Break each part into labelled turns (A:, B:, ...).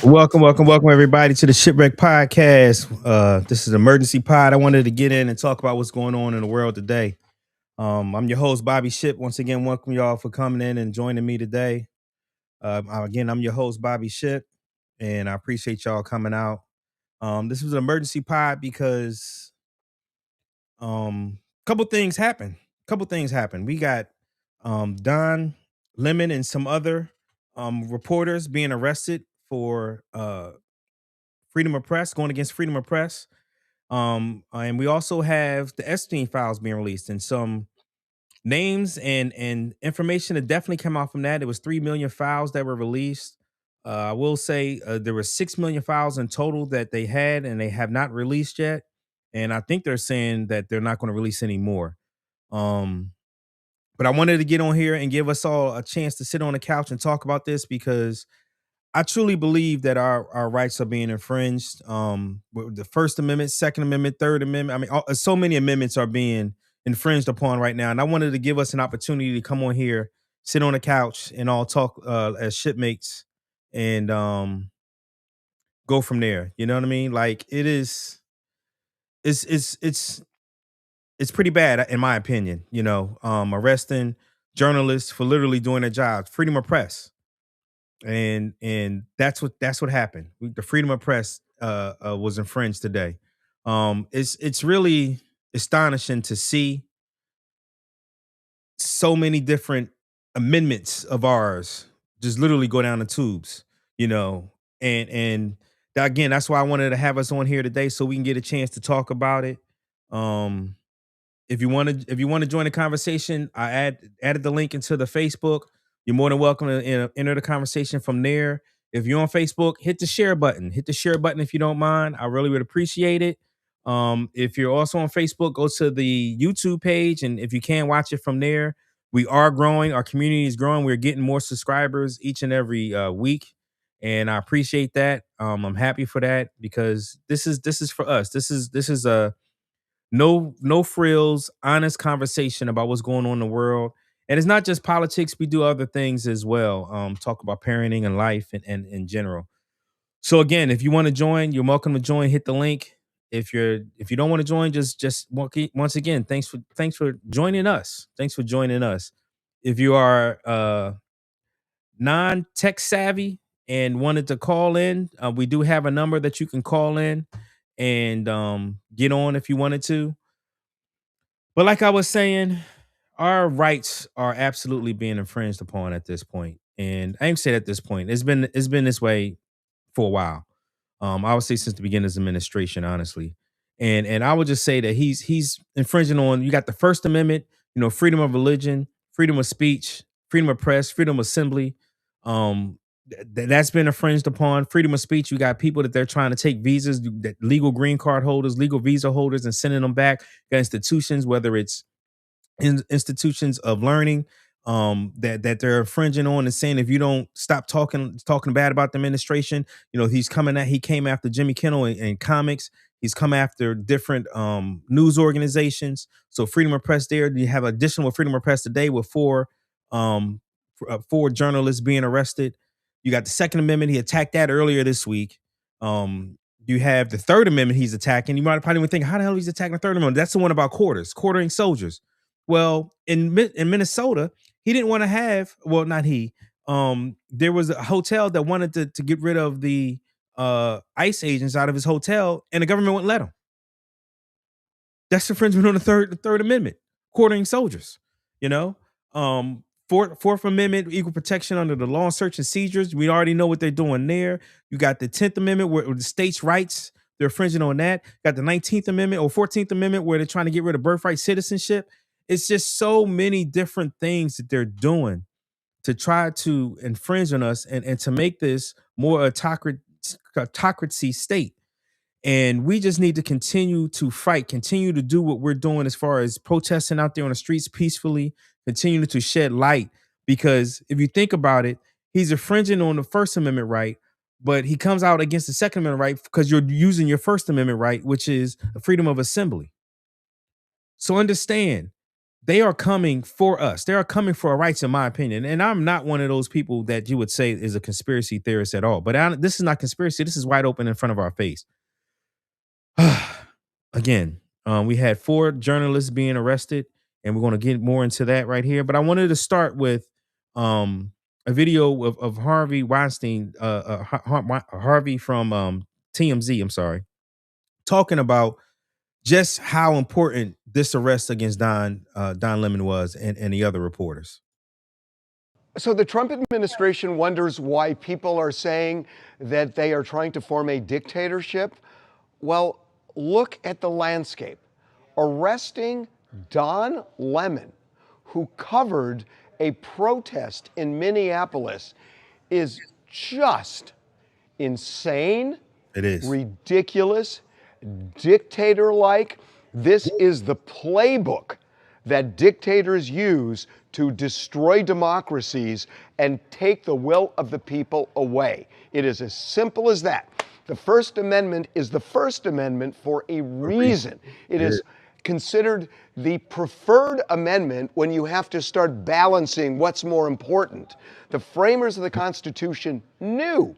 A: Welcome, everybody, to the Shipwreck Podcast. This is an emergency pod. I wanted to get in and talk about what's going on in the world today. I'm your host, Bobby Ship. Once again, welcome y'all for coming in and joining me today. I'm your host, Bobby Ship, and I appreciate y'all coming out. This was an emergency pod because couple things happened. We got Don Lemon and some other reporters being arrested for freedom of press, going against freedom of press. And we also have the Epstein files being released and some names and information that definitely came out from that. It was 3 million files that were released. I will say there were 6 million files in total that they had and they have not released yet. And I think they're saying that they're not going to release any more. Um, but I wanted to get on here and give us all a chance to sit on the couch and talk about this because I truly believe that our rights are being infringed. With the First Amendment, Second Amendment, Third Amendment. I mean, so many amendments are being infringed upon right now, and I wanted to give us an opportunity to come on here, sit on the couch, and all talk as shipmates, and go from there. You know what I mean? Like it's it's it's it's pretty bad in my opinion. Arresting journalists for literally doing their jobs, freedom of press, and that's what happened. The freedom of press was infringed today. It's really astonishing to see so many different amendments of ours just literally go down the tubes, you know, and again, that's why I wanted to have us on here today so we can get a chance to talk about it. Um, if you want to join the conversation, added the link into the Facebook. You're more than welcome to enter the conversation from there. If you're on Facebook, hit the share button. Hit the share button if you don't mind. I really would appreciate it. If you're also on Facebook, go to the YouTube page, and if you can, watch it from there. We are growing. Our community is growing. We're getting more subscribers each and every week, and I appreciate that. I'm happy for that because this is for us. This is a no frills, honest conversation about what's going on in the world. And it's not just politics, we do other things as well. Talk about parenting and life and in general. So again, if you want to join, you're welcome to join. Hit the link. If you don't want to join, just once again, thanks for joining us. Thanks for joining us. If you are non-tech savvy and wanted to call in, we do have a number that you can call in and get on if you wanted to. But like I was saying, our rights are absolutely being infringed upon at this point. And I ain't say at this point. It's been this way for a while. I would say since the beginning of his administration, honestly. And I would just say that he's infringing on, you got the First Amendment, freedom of religion, freedom of speech, freedom of press, freedom of assembly. That's been infringed upon. Freedom of speech. You got people that they're trying to take visas, that legal green card holders, legal visa holders, and sending them back. Got institutions, whether it's institutions of learning, that they're infringing on and saying if you don't stop talking bad about the administration, he came after Jimmy Kimmel and comics. He's come after different news organizations. So freedom of press there. You have additional freedom of press today with four journalists being arrested. You got the Second Amendment. He attacked that earlier this week. You have the Third Amendment he's attacking. You might probably even think, how the hell he's attacking the Third Amendment? That's the one about quartering soldiers. Well, in Minnesota, he didn't want to have, well, not he. There was a hotel that wanted to get rid of the ICE agents out of his hotel, and the government wouldn't let him. That's infringement on the third Amendment, quartering soldiers. You know, Fourth Amendment, equal protection under the law and search and seizures. We already know what they're doing there. You got the 10th Amendment where the states' rights, they're infringing on that. Got the 19th Amendment or 14th Amendment where they're trying to get rid of birthright citizenship. It's just so many different things that they're doing to try to infringe on us and to make this more autocracy state. And we just need to continue to fight, continue to do what we're doing as far as protesting out there on the streets peacefully, continue to shed light. Because if you think about it, he's infringing on the First Amendment right, but he comes out against the Second Amendment right because you're using your First Amendment right, which is the freedom of assembly. So understand, they are coming for us. They are coming for our rights, in my opinion. And I'm not one of those people that you would say is a conspiracy theorist at all. But this is not conspiracy. This is wide open in front of our face. Again, we had 4 journalists being arrested, and we're going to get more into that right here. But I wanted to start with um, a video of Harvey Weinstein, Harvey from TMZ. I'm sorry, talking about just how important this arrest against Don Lemon was, and the other reporters.
B: So the Trump administration wonders why people are saying that they are trying to form a dictatorship. Well, look at the landscape. Arresting Don Lemon, who covered a protest in Minneapolis, is just insane,
A: It is.
B: ridiculous, dictator-like. This is the playbook that dictators use to destroy democracies and take the will of the people away. It is as simple as that. The First Amendment is the First Amendment for a reason. It is considered the preferred amendment when you have to start balancing what's more important. The framers of the Constitution knew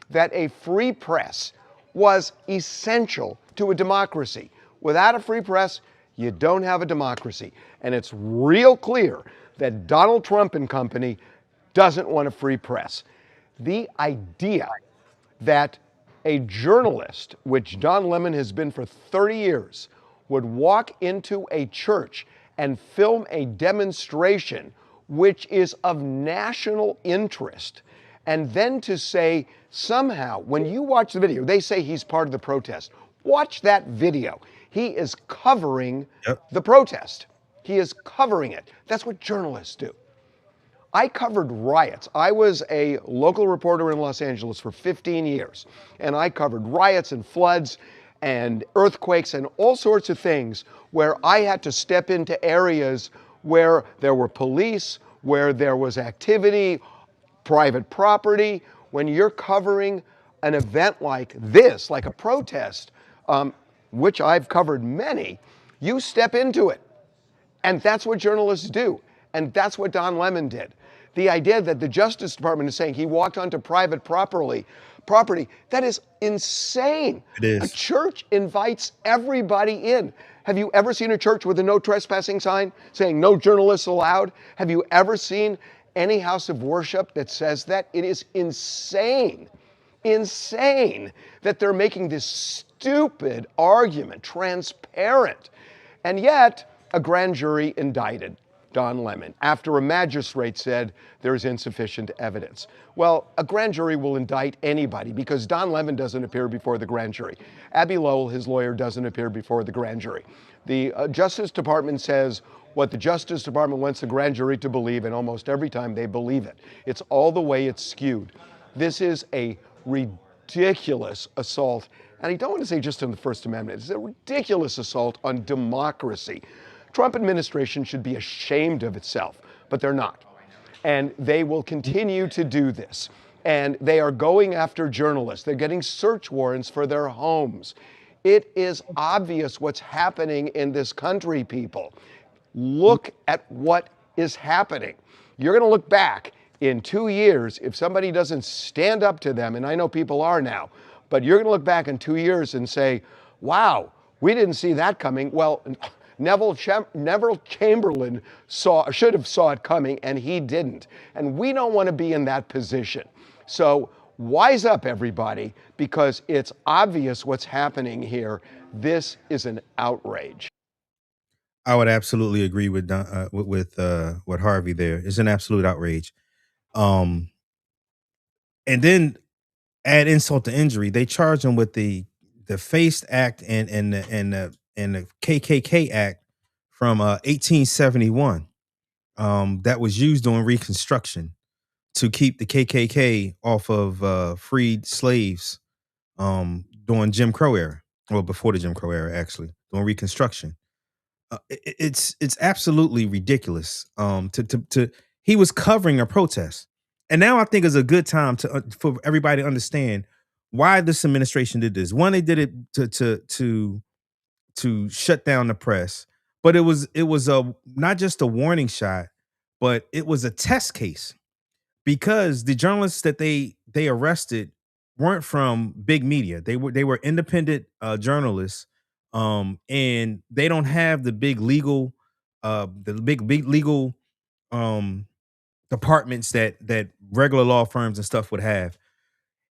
B: that a free press was essential to a democracy. Without a free press, you don't have a democracy. And it's real clear that Donald Trump and company doesn't want a free press. The idea that a journalist, which Don Lemon has been for 30 years, would walk into a church and film a demonstration which is of national interest, and then to say somehow, when you watch the video, they say he's part of the protest. Watch that video. He is covering the protest. He is covering it. That's what journalists do. I covered riots. I was a local reporter in Los Angeles for 15 years, and I covered riots and floods and earthquakes and all sorts of things where I had to step into areas where there were police, where there was activity, private property. When you're covering an event like this, like a protest, which I've covered many, you step into it. And that's what journalists do. And that's what Don Lemon did. The idea that the Justice Department is saying he walked onto private property, that is insane.
A: It is.
B: A church invites everybody in. Have you ever seen a church with a no trespassing sign saying no journalists allowed? Have you ever seen any house of worship that says that? It is insane, insane that they're making this stupid argument, transparent. And yet, a grand jury indicted Don Lemon after a magistrate said there is insufficient evidence. Well, a grand jury will indict anybody because Don Lemon doesn't appear before the grand jury. Abby Lowell, his lawyer, doesn't appear before the grand jury. The Justice Department says what the Justice Department wants the grand jury to believe, and almost every time they believe it. It's all the way it's skewed. This is a ridiculous assault, and I don't want to say just on the First Amendment. It's a ridiculous assault on democracy. Trump administration should be ashamed of itself, but they're not. And they will continue to do this. And they are going after journalists. They're getting search warrants for their homes. It is obvious what's happening in this country, people. Look at what is happening. You're going to look back in 2 years if somebody doesn't stand up to them, and I know people are now, but you're going to look back in 2 years and say, wow, we didn't see that coming. Well, Neville Chamberlain should have saw it coming, and he didn't. And we don't want to be in that position. So wise up, everybody, because it's obvious what's happening here. This is an outrage.
A: I would absolutely agree with what Harvey there. It's an absolute outrage. Um, and then add insult to injury, they charge him with the Faced Act and the KKK Act from 1871 that was used during Reconstruction to keep the KKK off of freed slaves during Jim Crow era, or before the Jim Crow era, actually during Reconstruction. It's absolutely ridiculous. To he was covering a protest, and now I think is a good time for everybody to understand why this administration did this. One, they did it to shut down the press, But it was a not just a warning shot, but it was a test case because the journalists that they arrested weren't from big media. They were independent journalists, and they don't have the big legal um departments that regular law firms and stuff would have.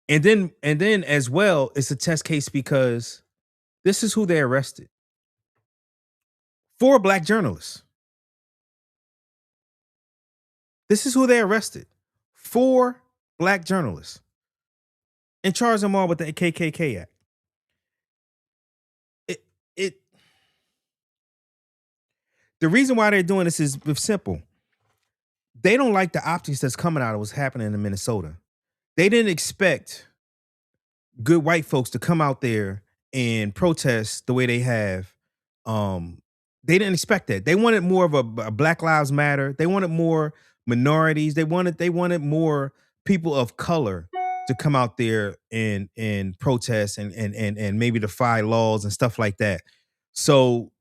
A: And then as well, it's a test case because this is who they arrested. Four black journalists. This is who they arrested. Four black journalists and charged them all with the KKK Act. It it the reason why they're doing this is simple. They don't like the optics that's coming out of what's happening in Minnesota. They didn't expect good white folks to come out there and protest the way they have. Um, they didn't expect that. They wanted more of a Black Lives Matter. They wanted more minorities. They wanted more people of color to come out there and protest and maybe defy laws and stuff like that. So,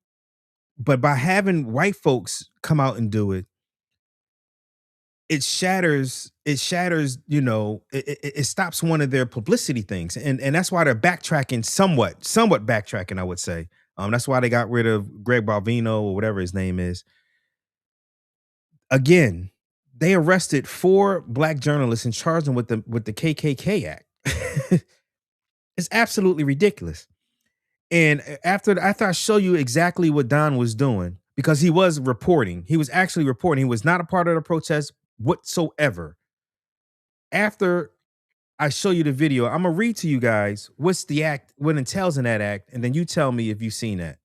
A: but by having white folks come out and do it, it stops one of their publicity things, and that's why they're backtracking, somewhat backtracking, I would say. That's why they got rid of Greg Balvino or whatever his name is. Again, they arrested four black journalists and charged them with the KKK Act. It's absolutely ridiculous. And after I show you exactly what Don was doing, because he was reporting, he was actually reporting, he was not a part of the protest whatsoever. After I show you the video, I'm gonna read to you guys what's the act, what entails in that act, and then you tell me if you've seen that.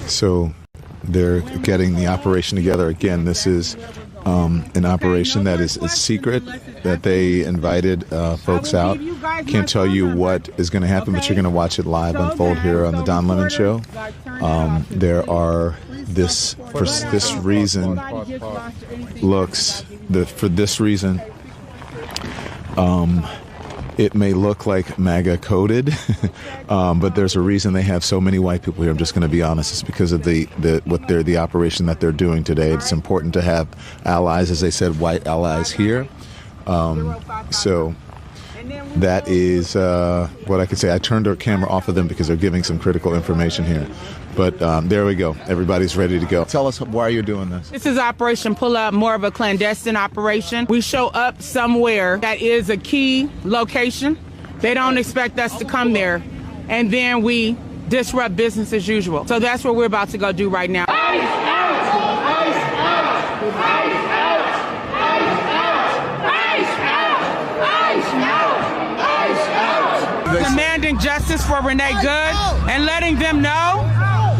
C: So they're getting the operation together. Again, this is an operation that is a secret, that they invited folks out. Can't tell you what is going to happen, but you're going to watch it live unfold here on the Don Lemon Show. There are for this reason, it may look like MAGA coded, but there's a reason they have so many white people here. I'm just going to be honest. It's because of the operation that they're doing today. It's important to have allies, as they said, white allies here. So that is what I could say. I turned our camera off of them because they're giving some critical information here. But there we go. Everybody's ready to go. Tell us why you're doing this.
D: This is Operation Pull Up, more of a clandestine operation. We show up somewhere that is a key location. They don't expect us to come there. And then we disrupt business as usual. So that's what we're about to go do right now. Demanding justice for Renee Good and letting them know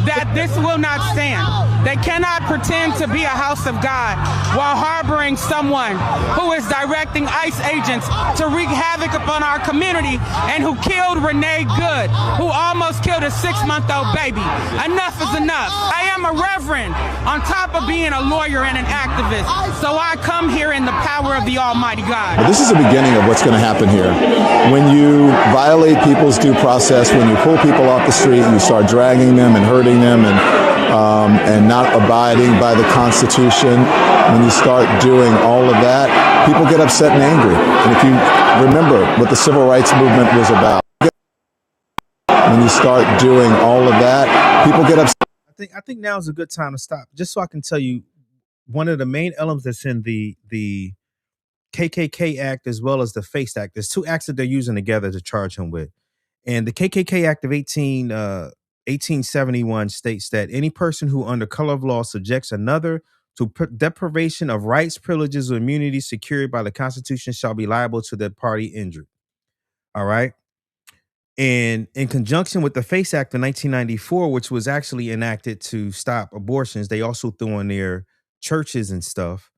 D: that this will not stand. They cannot pretend to be a house of God while harboring someone who is directing ICE agents to wreak havoc upon our community and who killed Renee Good, who almost killed a 6-month-old baby. Enough is enough. I am a reverend on top of being a lawyer and an activist. So I come here in the power of the Almighty God.
C: This is the beginning of what's going to happen here. When you violate people's due process, when you pull people off the street and you start dragging them and hurting them and not abiding by the Constitution, when you start doing all of that, people get upset and angry. And if you remember what the civil rights movement was about, when you start doing all of that, people get upset.
A: I think now is a good time to stop, just so I can tell you one of the main elements that's in the KKK Act as well as the FACE Act. There's two acts that they're using together to charge him with. And the KKK Act of 1871 states that any person who under color of law subjects another to deprivation of rights, privileges, or immunities secured by the Constitution shall be liable to the party injured. All right. And in conjunction with the FACE Act of 1994, which was actually enacted to stop abortions, they also threw in their churches and stuff.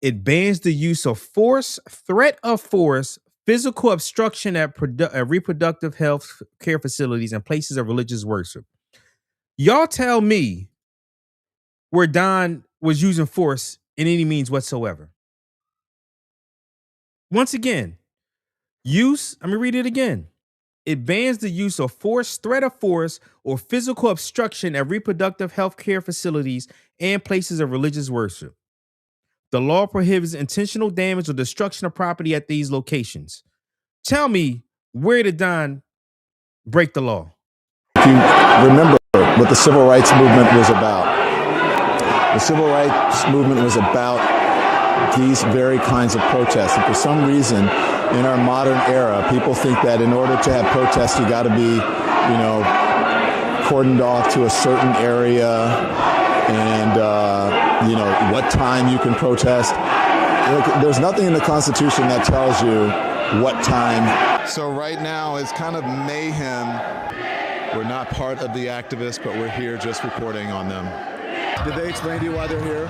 A: It bans the use of force, threat of force, physical obstruction at reproductive health care facilities and places of religious worship. Y'all tell me where Don was using force in any means whatsoever. Once again, I'm going to read it again. It bans the use of force, threat of force, or physical obstruction at reproductive health care facilities and places of religious worship. The law prohibits intentional damage or destruction of property at these locations. Tell me, where did Don break the law?
C: If you remember what the civil rights movement was about, the civil rights movement was about these very kinds of protests. And for some reason, in our modern era, people think that in order to have protests, you got to be, cordoned off to a certain area and, what time you can protest. There's nothing in the Constitution that tells you what time. So right now is kind of mayhem. We're not part of the activists, but we're here just reporting on them. Did they explain to you why they're here?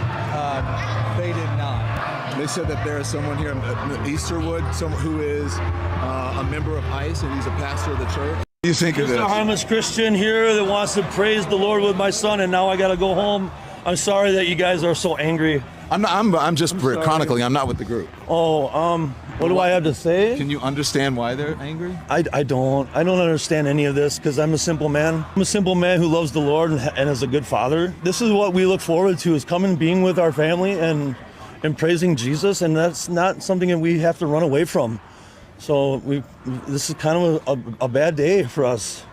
E: They did not.
C: They said that there is someone here in Easterwood, someone who is a member of ICE, and he's a pastor of the church. What do you think of
E: There's
C: this?
E: a harmless Christian here that wants to praise the Lord with my son, and now I got to go home. I'm sorry that you guys are so angry.
C: I'm just chronicling. I'm not with the group.
E: What do I have to say?
C: Can you understand why they're angry?
E: I don't understand any of this because I'm a simple man. I'm a simple man who loves the Lord and is a good father. This is what we look forward to, is coming, being with our family and praising Jesus, and that's not something that we have to run away from. So this is kind of a bad day for us.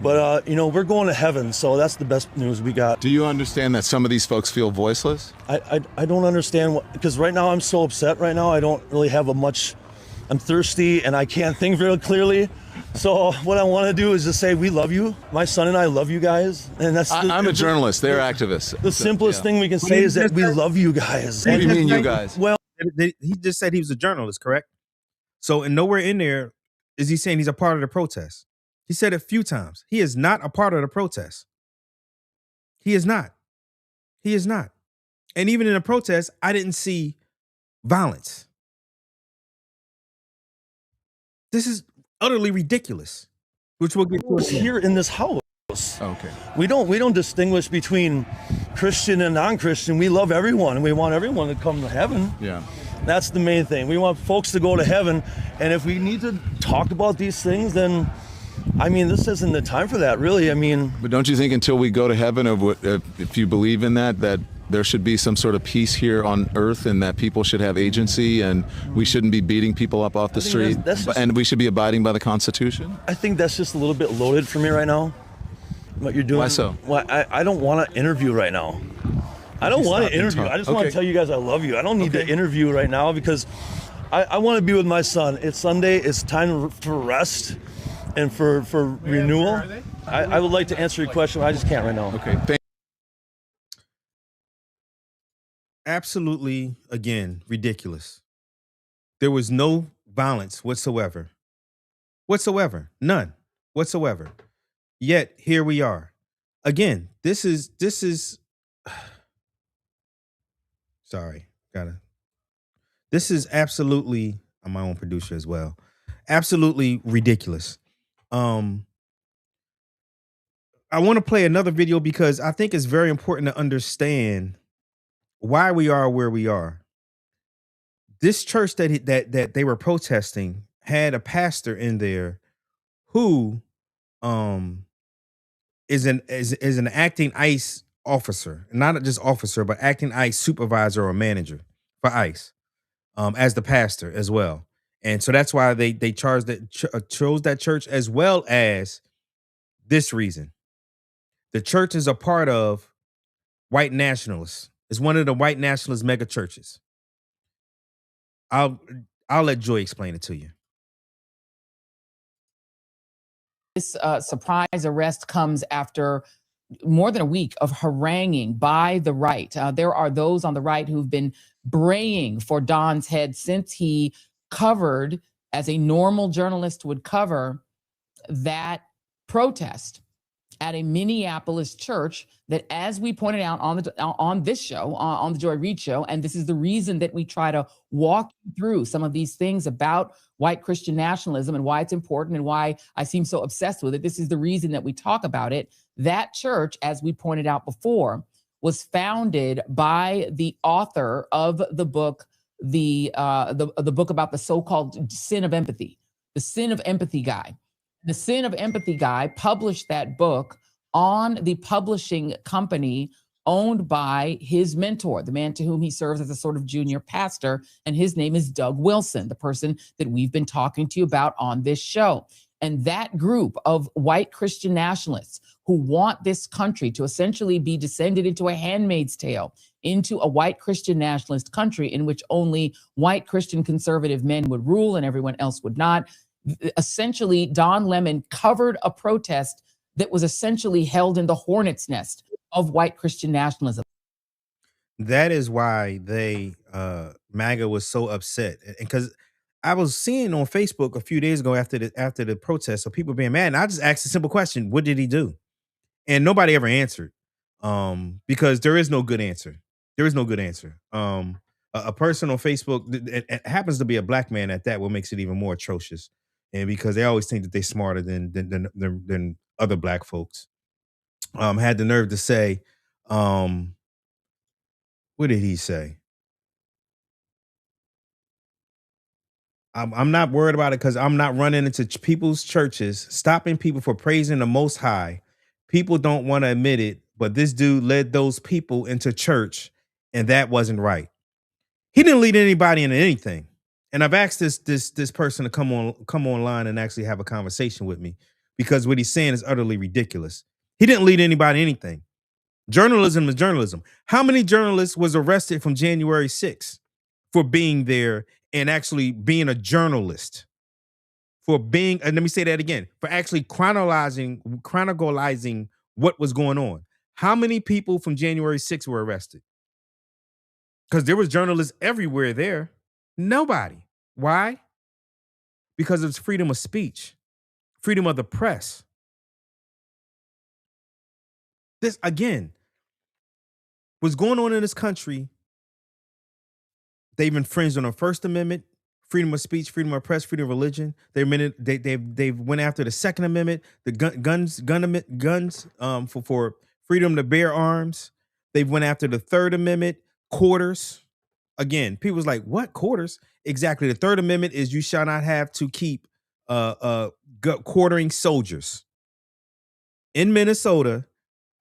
E: But, we're going to heaven, so that's the best news we got.
C: Do you understand that some of these folks feel voiceless?
E: I don't understand, because right now I'm so upset right now. I don't really have I'm thirsty, and I can't think very clearly. So what I want to do is just say, we love you. My son and I love you guys. And that's
C: I'm a journalist. They're activists.
E: The simplest thing we can say is that we love you guys.
C: What do you mean, you guys?
E: Well,
A: He just said he was a journalist, correct? So, and nowhere in there is he saying he's a part of the protest. He said it a few times. He is not a part of the protest. He is not. He is not. And even in the protest, I didn't see violence. This is utterly ridiculous, which we'll get to
E: here in this house.
C: Okay.
E: We don't distinguish between Christian and non-Christian. We love everyone, and we want everyone to come to heaven.
C: Yeah.
E: That's the main thing. We want folks to go to heaven, and if we need to talk about these things, then this isn't the time for that, really.
C: But don't you think until we go to heaven, if you believe in that there should be some sort of peace here on earth, and that people should have agency, and we shouldn't be beating people up off the street, and we should be abiding by the Constitution?
E: I think that's just a little bit loaded for me right now, what you're doing.
C: Why so?
E: Well, I don't want to interview right now. I don't want to interview. I just want to tell you guys I love you. I don't need to interview right now because I want to be with my son. It's Sunday. It's time for rest and for renewal. I would like to answer your question. I just can't right now.
C: Okay.
A: absolutely, again, ridiculous. There was no violence whatsoever. None whatsoever. Yet here we are. Again, this is sorry, this is absolutely, I'm my own producer as well. Absolutely ridiculous. I want to play another video because I think it's very important to understand why we are where we are. This church that they were protesting had a pastor in there who is an acting ICE officer, not just officer, but acting ICE supervisor or manager for ICE, as the pastor as well. And so that's why they chose that church, as well as this reason. The church is a part of white nationalists. It's one of the white nationalist mega churches. I'll let Joy explain it to you.
F: This surprise arrest comes after more than a week of haranguing by the right. There are those on the right who've been braying for Don's head since he covered, as a normal journalist would cover, that protest at a Minneapolis church that, as we pointed out on this show, on the Joy Reid Show, and this is the reason that we try to walk through some of these things about white Christian nationalism and why it's important and why I seem so obsessed with it. This is the reason that we talk about it. That church, as we pointed out before, was founded by the author of the book, the book about the so-called sin of empathy, the sin of empathy guy. The Sin of Empathy guy published that book on the publishing company owned by his mentor, the man to whom he serves as a sort of junior pastor. And his name is Doug Wilson, the person that we've been talking to you about on this show. And that group of white Christian nationalists who want this country to essentially be descended into a handmaid's tale, into a white Christian nationalist country in which only white Christian conservative men would rule and everyone else would not. Essentially, Don Lemon covered a protest that was essentially held in the hornet's nest of white Christian nationalism.
A: That is why MAGA was so upset, and because I was seeing on Facebook a few days ago after the protest, so people being mad. And I just asked a simple question: what did he do? And nobody ever answered, because there is no good answer. There is no good answer. A person on Facebook, it happens to be a black man at that, what makes it even more atrocious. And because they always think that they're smarter than other black folks, had the nerve to say, what did he say? I'm not worried about it because I'm not running into people's churches, stopping people for praising the Most High. People don't want to admit it, but this dude led those people into church, and that wasn't right. He didn't lead anybody into anything. And I've asked this person to come online and actually have a conversation with me, because what he's saying is utterly ridiculous. He didn't lead anybody anything. Journalism is journalism. How many journalists was arrested from January 6th for being there and actually being a journalist? For being, and let me say that again, for actually chronicalizing what was going on. How many people from January 6th were arrested? Because there was journalists everywhere there. Nobody. Why? Because it's freedom of speech, freedom of the press. This, again, what's going on in this country, they've infringed on the First Amendment, freedom of speech, freedom of press, freedom of religion. They went after the Second Amendment, the guns for freedom to bear arms. They went after the Third Amendment, quarters. Again, people's like, what quarters? Exactly. The Third Amendment is you shall not have to keep quartering soldiers. In Minnesota,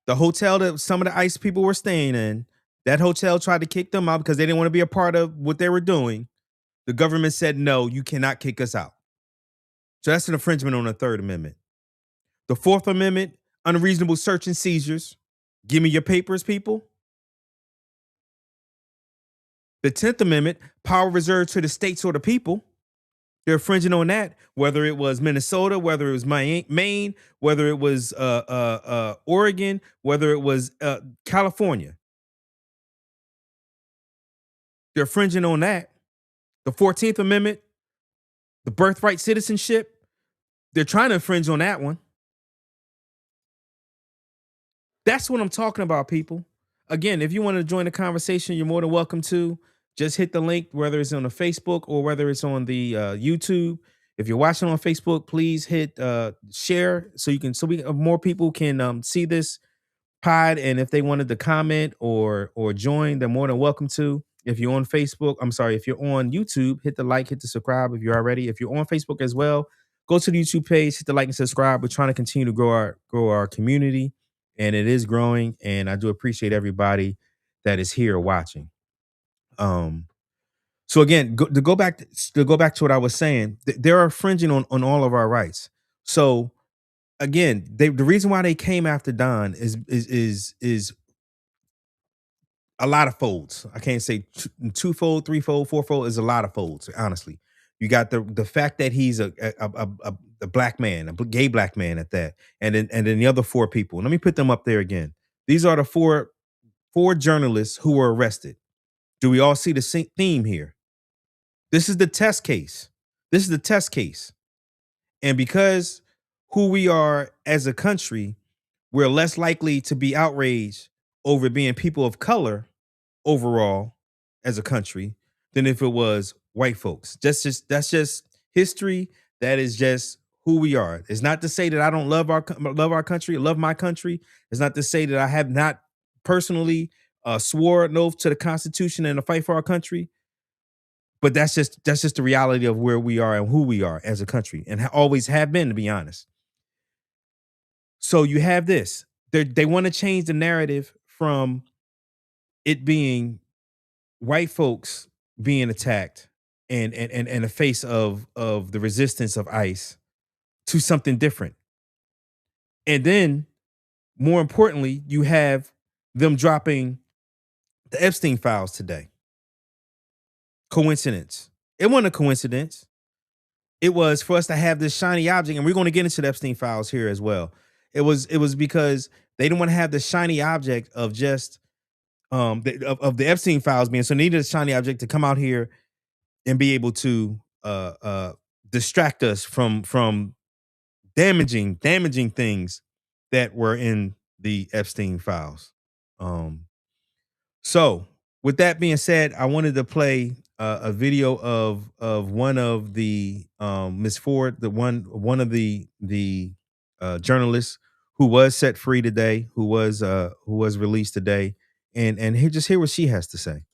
A: the hotel that some of the ICE people were staying in, that hotel tried to kick them out because they didn't want to be a part of what they were doing. The government said, no, you cannot kick us out. So that's an infringement on the Third Amendment. The Fourth Amendment, unreasonable search and seizures. Give me your papers, people. The 10th Amendment, power reserved to the states or the people. They're infringing on that, whether it was Minnesota, whether it was Maine, whether it was Oregon, whether it was California. They're infringing on that. The 14th Amendment, the birthright citizenship, they're trying to infringe on that one. That's what I'm talking about, people. Again, if you want to join the conversation, you're more than welcome to. Just hit the link, whether it's on the Facebook or whether it's on the YouTube. If you're watching on Facebook, please hit share so more people can see this pod. And if they wanted to comment or join, they're more than welcome to. If you're on Facebook, if you're on YouTube, hit the like, hit the subscribe if you're already. If you're on Facebook as well, go to the YouTube page, hit the like and subscribe. We're trying to continue to grow our community, and it is growing. And I do appreciate everybody that is here watching. So again, to go back to what I was saying, they're infringing on all of our rights. So again, the reason why they came after Don is a lot of folds. I can't say twofold, threefold, fourfold. Is a lot of folds. Honestly, you got the fact that he's a black man, a gay black man at that, and then the other four people. Let me put them up there again. These are the four journalists who were arrested. Do we all see the same theme here? This is the test case. This is the test case. And because who we are as a country, we're less likely to be outraged over being people of color overall as a country than if it was white folks. That's just history. That is just who we are. It's not to say that I don't love our country, love my country. It's not to say that I have not personally swore an oath to the Constitution and to fight for our country. But that's just the reality of where we are and who we are as a country, and always have been, to be honest. So you have this. They want to change the narrative from it being white folks being attacked and the face of the resistance of ICE to something different. And then, more importantly, you have them dropping the Epstein files today. Coincidence? It wasn't a coincidence. It was for us to have this shiny object, and we're going to get into the Epstein files here as well. It was because they didn't want to have the shiny object of just of the Epstein files being, so they needed a shiny object to come out here and be able to distract us from damaging things that were in the Epstein files. So with that being said, I wanted to play a video of one of the Miss Ford, the one of the journalists who was set free today, who was released today, and hear what she has to say.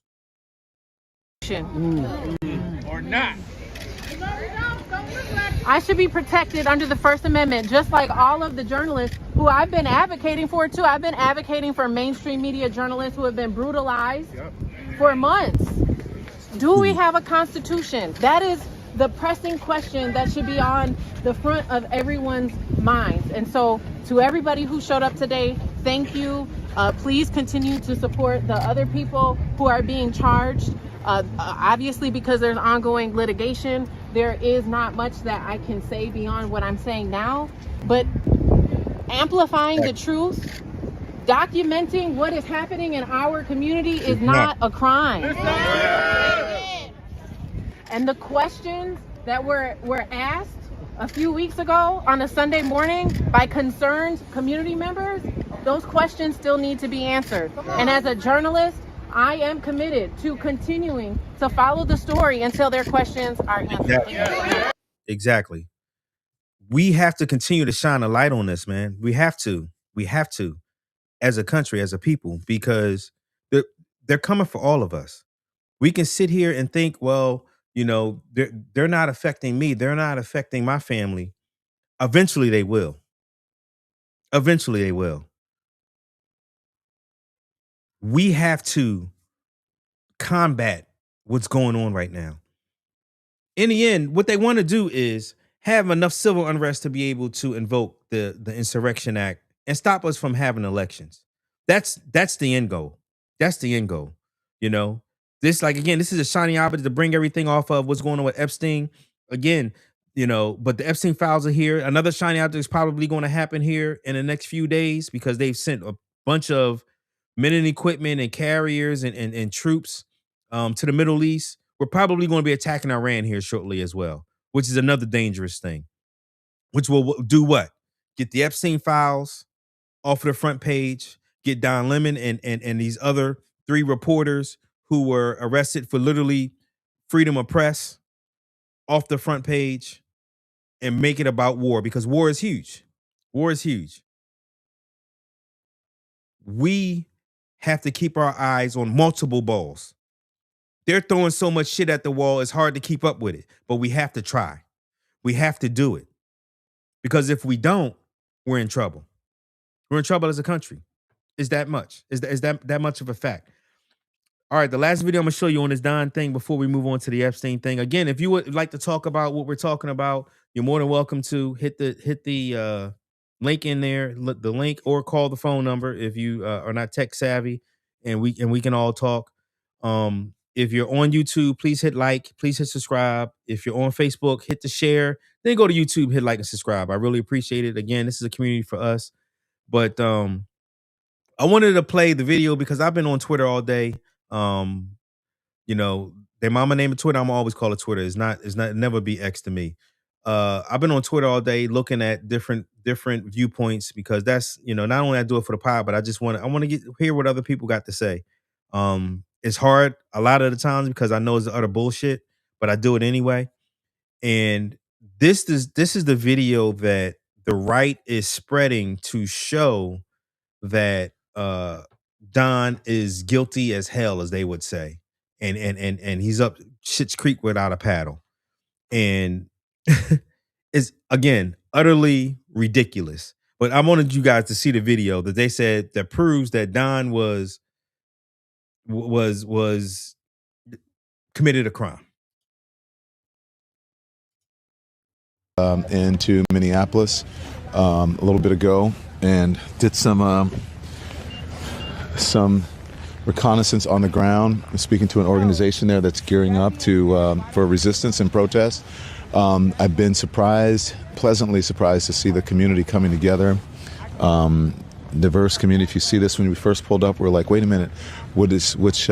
G: Or not. I should be protected under the First Amendment, just like all of the journalists who I've been advocating for too. I've been advocating for mainstream media journalists who have been brutalized for months. Do we have a constitution? That is the pressing question that should be on the front of everyone's minds. And so to everybody who showed up today, thank you. Please continue to support the other people who are being charged. Obviously, because there's ongoing litigation, there is not much that I can say beyond what I'm saying now, but amplifying the truth, documenting what is happening in our community is not a crime. And the questions that were asked a few weeks ago on a Sunday morning by concerned community members, those questions still need to be answered. And as a journalist, I am committed to continuing to follow the story until their questions are answered.
A: Exactly. We have to continue to shine a light on this, man. We have to. As a country, as a people, because they're coming for all of us. We can sit here and think, well, they're not affecting me. They're not affecting my family. Eventually they will. We have to combat what's going on right now. In the end, what they want to do is have enough civil unrest to be able to invoke the Insurrection Act and stop us from having elections. That's the end goal. This is a shiny object to bring everything off of what's going on with Epstein. Again, but the Epstein files are here. Another shiny object is probably going to happen here in the next few days because they've sent a bunch of men and equipment and carriers and troops to the Middle East. We're probably going to be attacking Iran here shortly as well, which is another dangerous thing, which will do what? Get the Epstein files off of the front page, get Don Lemon and these other 3 reporters who were arrested for literally freedom of press off the front page, and make it about war, because war is huge. We have to keep our eyes on multiple balls. They're throwing so much shit at the wall, it's hard to keep up with it, but we have to try. We have to do it. Because if we don't, we're in trouble. We're in trouble as a country. Is that much? Is that much of a fact? All right, the last video I'm gonna show you on this Don thing before we move on to the Epstein thing. Again, if you would like to talk about what we're talking about, you're more than welcome to hit the link in there, the link, or call the phone number if you are not tech savvy, and we can all talk. If you're on YouTube, please hit like, please hit subscribe. If you're on Facebook, hit the share, then go to YouTube, hit like and subscribe. I really appreciate it. Again, this is a community for us. But I wanted to play the video because I've been on Twitter all day. Their mama name of Twitter, I'm always call it Twitter. It's not never be X to me. I've been on Twitter all day looking at different viewpoints, because that's, not only I do it for the pod, but I want to hear what other people got to say. It's hard a lot of the times because I know it's utter bullshit, but I do it anyway. And this is the video that the right is spreading to show that Don is guilty as hell, as they would say, and he's up Schitt's Creek without a paddle. And it's, again, utterly ridiculous. But I wanted you guys to see the video that they said that proves that Don was committed a crime.
C: Into Minneapolis a little bit ago and did some reconnaissance on the ground, speaking to an organization there that's gearing up to for resistance and protest. I've been pleasantly surprised to see the community coming together. Diverse community. If you see this, when we first pulled up, we're like, wait a minute, which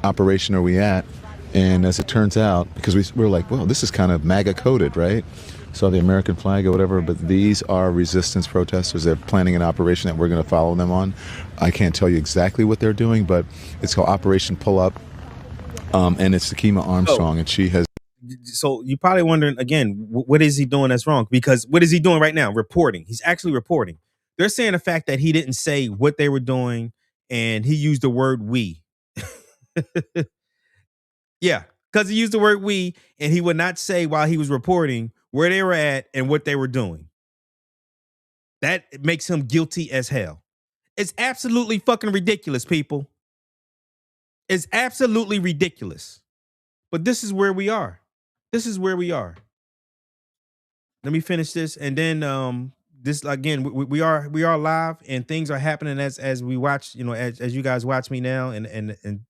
C: operation are we at? And as it turns out, because we're like, well, this is kind of MAGA coded, right? Saw the American flag or whatever, but these are resistance protesters. They're planning an operation that we're going to follow them on. I can't tell you exactly what they're doing, but it's called Operation Pull Up, and it's Takima Armstrong, and she has.
A: So you're probably wondering, again, what is he doing that's wrong? Because what is he doing right now? Reporting. He's actually reporting. They're saying the fact that he didn't say what they were doing, and he used the word we. Yeah, because he used the word we, and he would not say while he was reporting where they were at and what they were doing. That makes him guilty as hell. It's absolutely fucking ridiculous, people. It's absolutely ridiculous. But this is where we are. This is where we are. Let me finish this, and then this again. We are live, and things are happening as we watch. You know, as you guys watch me now, and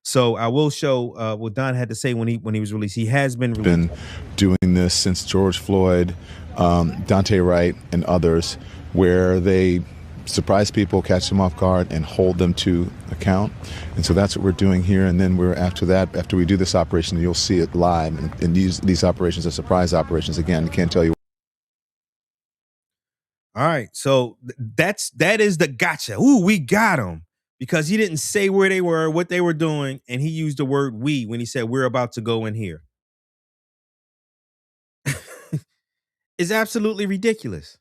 A: so I will show what Don had to say when he was released. He has been released.
C: Been doing this since George Floyd, Dante Wright, and others, where they surprise people, catch them off guard, and hold them to account. And so that's what we're doing here. And then after we do this operation, you'll see it live. And these operations are surprise operations. Again, I can't tell you.
A: All right, so that is the gotcha. Ooh, we got him. Because he didn't say where they were, what they were doing, and he used the word we when he said we're about to go in here. It's absolutely ridiculous.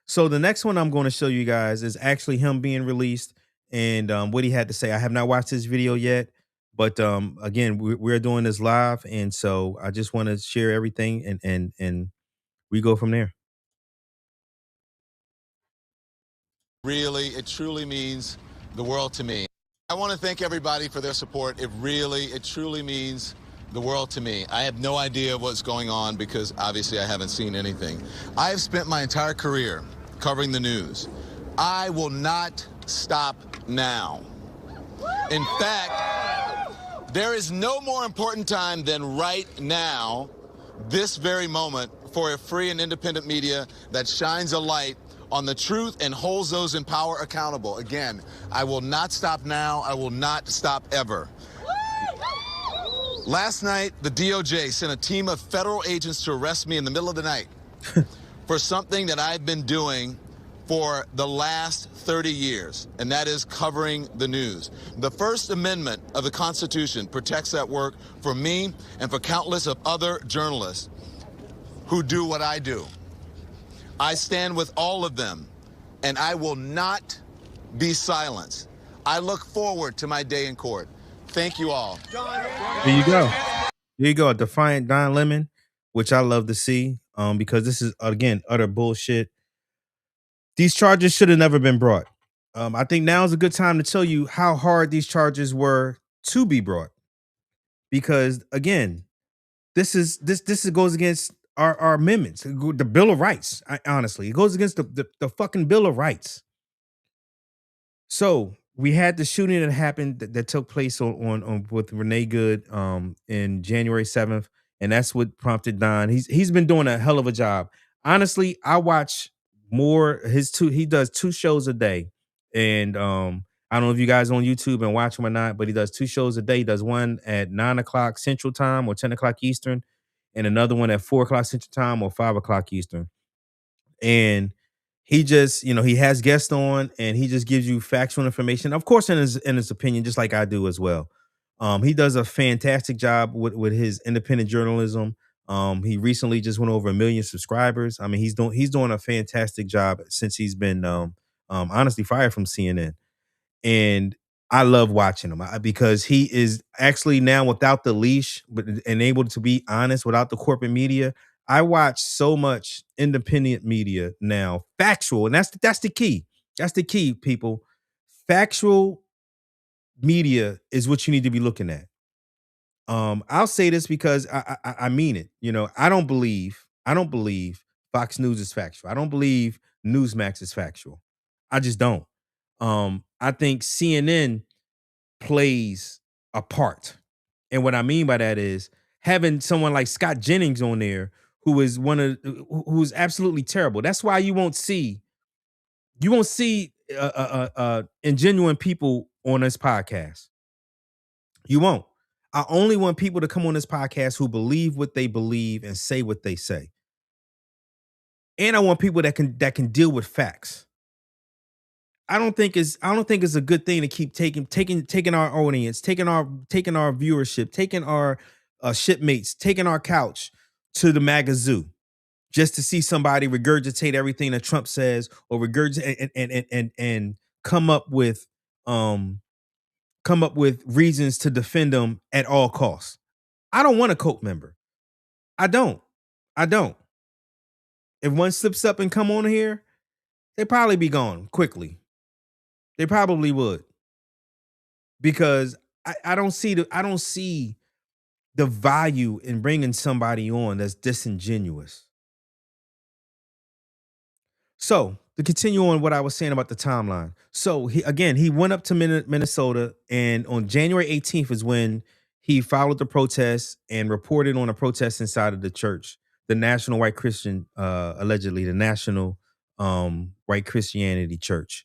A: So the next one I'm going to show you guys is actually him being released and what he had to say. I have not watched this video yet, but again, we're doing this live, and so I just want to share everything, and we go from there.
H: Really, it truly means the world to me. I want to thank everybody for their support. It truly means the world to me. I have no idea what's going on because obviously I haven't seen anything. I have spent my entire career covering the news. I will not stop now. In fact, there is no more important time than right now, this very moment, for a free and independent media that shines a light on the truth and holds those in power accountable. Again, I will not stop now. I will not stop ever. Last night, the DOJ sent a team of federal agents to arrest me in the middle of the night for something that I've been doing for the last 30 years, and that is covering the news. The First Amendment of the Constitution protects that work for me and for countless of other journalists who do what I do. I stand with all of them, and I will not be silenced. I look forward to my day in court. Thank you all.
A: There you go. There you go. A defiant Don Lemon, which I love to see, because this is, again, utter bullshit. These charges should have never been brought. I think now is a good time to tell you how hard these charges were to be brought, because again, this goes against our amendments, the Bill of Rights. Honestly, it goes against the fucking Bill of Rights. So we had the shooting that happened that took place on with Renee Good in January 7th, and that's what prompted Don. He's been doing a hell of a job. Honestly, I watch more he does 2 shows a day, and I don't know if you guys on YouTube and watch him or not, but he does 2 shows a day. He does one at 9 o'clock Central Time or 10 o'clock Eastern, and another one at 4 o'clock Central Time or 5 o'clock Eastern. And he just, he has guests on, and he just gives you factual information, of course, in his opinion, just like I do as well. He does a fantastic job with his independent journalism. He recently just went over 1 million subscribers. I mean, he's doing a fantastic job since he's been honestly fired from CNN. And I love watching him because he is actually now without the leash and able to be honest without the corporate media. I watch so much independent media now, factual, and that's the key. That's the key, people. Factual media is what you need to be looking at. I'll say this because I mean it. You know, I don't believe Fox News is factual. I don't believe Newsmax is factual. I just don't. I think CNN plays a part. And what I mean by that is having someone like Scott Jennings on there who's absolutely terrible. That's why you won't see ingenuine people on this podcast. You won't. I only want people to come on this podcast who believe what they believe and say what they say. And I want people that can deal with facts. I don't think it's a good thing to keep taking our audience, taking our viewership, taking our shipmates, taking our couch to the MAGA zoo just to see somebody regurgitate everything that Trump says or regurgitate and come up with reasons to defend them at all costs. I don't want a cult member. I don't. If one slips up and come on here, they'd probably be gone quickly. They probably would. Because I don't see the value in bringing somebody on that's disingenuous. So, to continue on what I was saying about the timeline. So, he went up to Minnesota, and on January 18th is when he followed the protests and reported on a protest inside of the church, the National White Christian, allegedly the National White Christianity Church.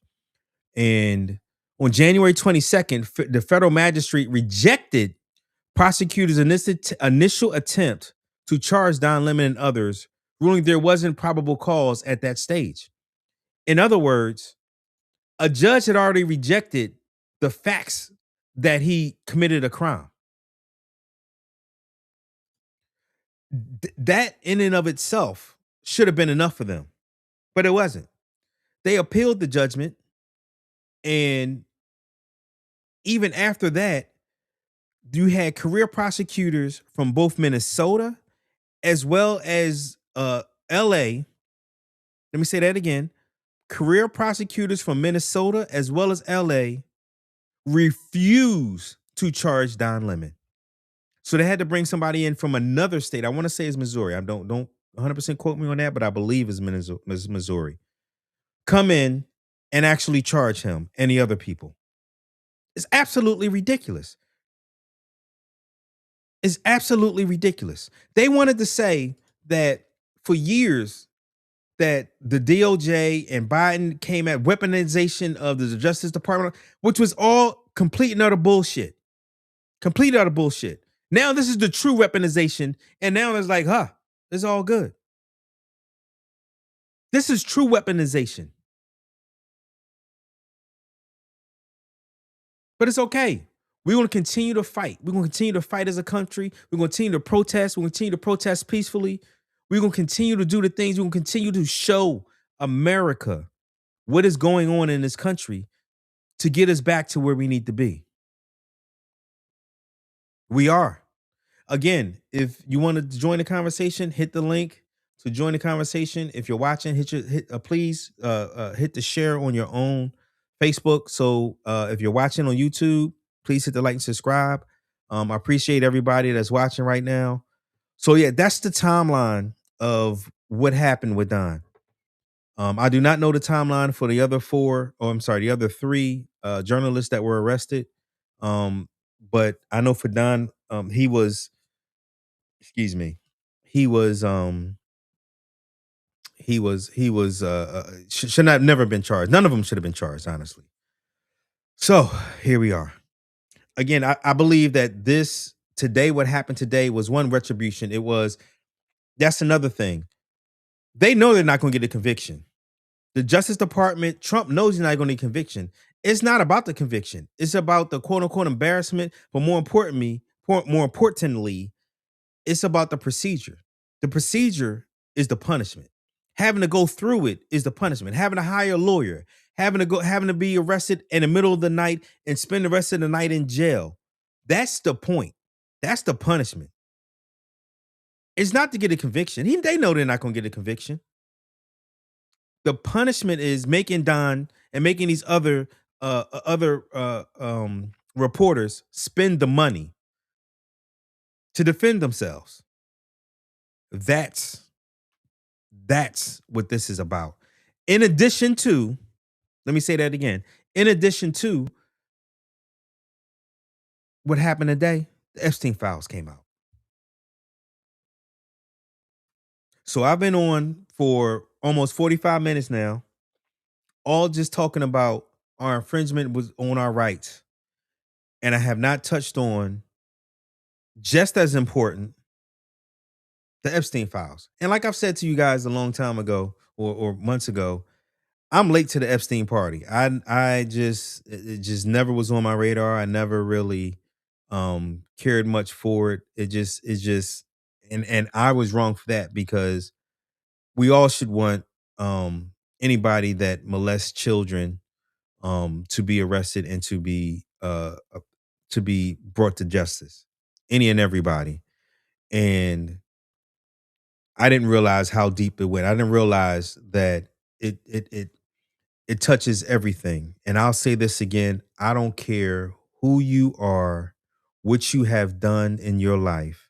A: And on January 22nd, the federal magistrate rejected prosecutors' initial attempt to charge Don Lemon and others, ruling there wasn't probable cause at that stage. In other words, a judge had already rejected the facts that he committed a crime. That in and of itself should have been enough for them, but it wasn't. They appealed the judgment, and even after that, you had career prosecutors from both Minnesota as well as LA. Let me say that again. Career prosecutors from Minnesota as well as LA refuse to charge Don Lemon. So they had to bring somebody in from another state. I want to say it's Missouri. I don't 100% quote me on that, but I believe it's Missouri. Come in and actually charge him and the other people. It's absolutely ridiculous. It's absolutely ridiculous. They wanted to say that for years that the DOJ and Biden came at weaponization of the Justice Department, which was all complete and utter bullshit. Complete and utter bullshit. Now this is the true weaponization, and now it's like, it's all good. This is true weaponization. But it's okay. We're going to continue to fight. We're going to continue to fight as a country. We're going to continue to protest. We're going to continue to protest peacefully. We're going to continue to do the things. We're going to continue to show America what is going on in this country to get us back to where we need to be. We are. Again, if you want to join the conversation, hit the link to join the conversation. If you're watching, please hit the share on your own Facebook. So if you're watching on YouTube, please hit the like and subscribe. I appreciate everybody that's watching right now. So yeah, that's the timeline of what happened with Don. I do not know the timeline for the other the other three journalists that were arrested. But I know for Don, he should not never been charged. None of them should have been charged, honestly. So here we are. Again, I believe that what happened today was one retribution. That's another thing. They know they're not going to get a conviction. The Justice Department, Trump knows he's not going to get a conviction. It's not about the conviction. It's about the quote unquote embarrassment. But more importantly, it's about the procedure. The procedure is the punishment. Having to go through it is the punishment. Having to hire a lawyer, having to be arrested in the middle of the night and spend the rest of the night in jail. That's the point. That's the punishment. It's not to get a conviction. They know they're not going to get a conviction. The punishment is making Don and making these other reporters spend the money to defend themselves. That's what this is about. In addition to, let me say that again. In addition to what happened today, the Epstein files came out. So I've been on for almost 45 minutes now, all just talking about our infringement was on our rights. And I have not touched on, just as important, the Epstein files. And like I've said to you guys a long time ago or months ago, I'm late to the Epstein party. It just never was on my radar. I never really cared much for it. And I was wrong for that, because we all should want anybody that molests children to be arrested and to be brought to justice. Any and everybody. And I didn't realize how deep it went. I didn't realize that it touches everything. And I'll say this again. I don't care who you are, what you have done in your life.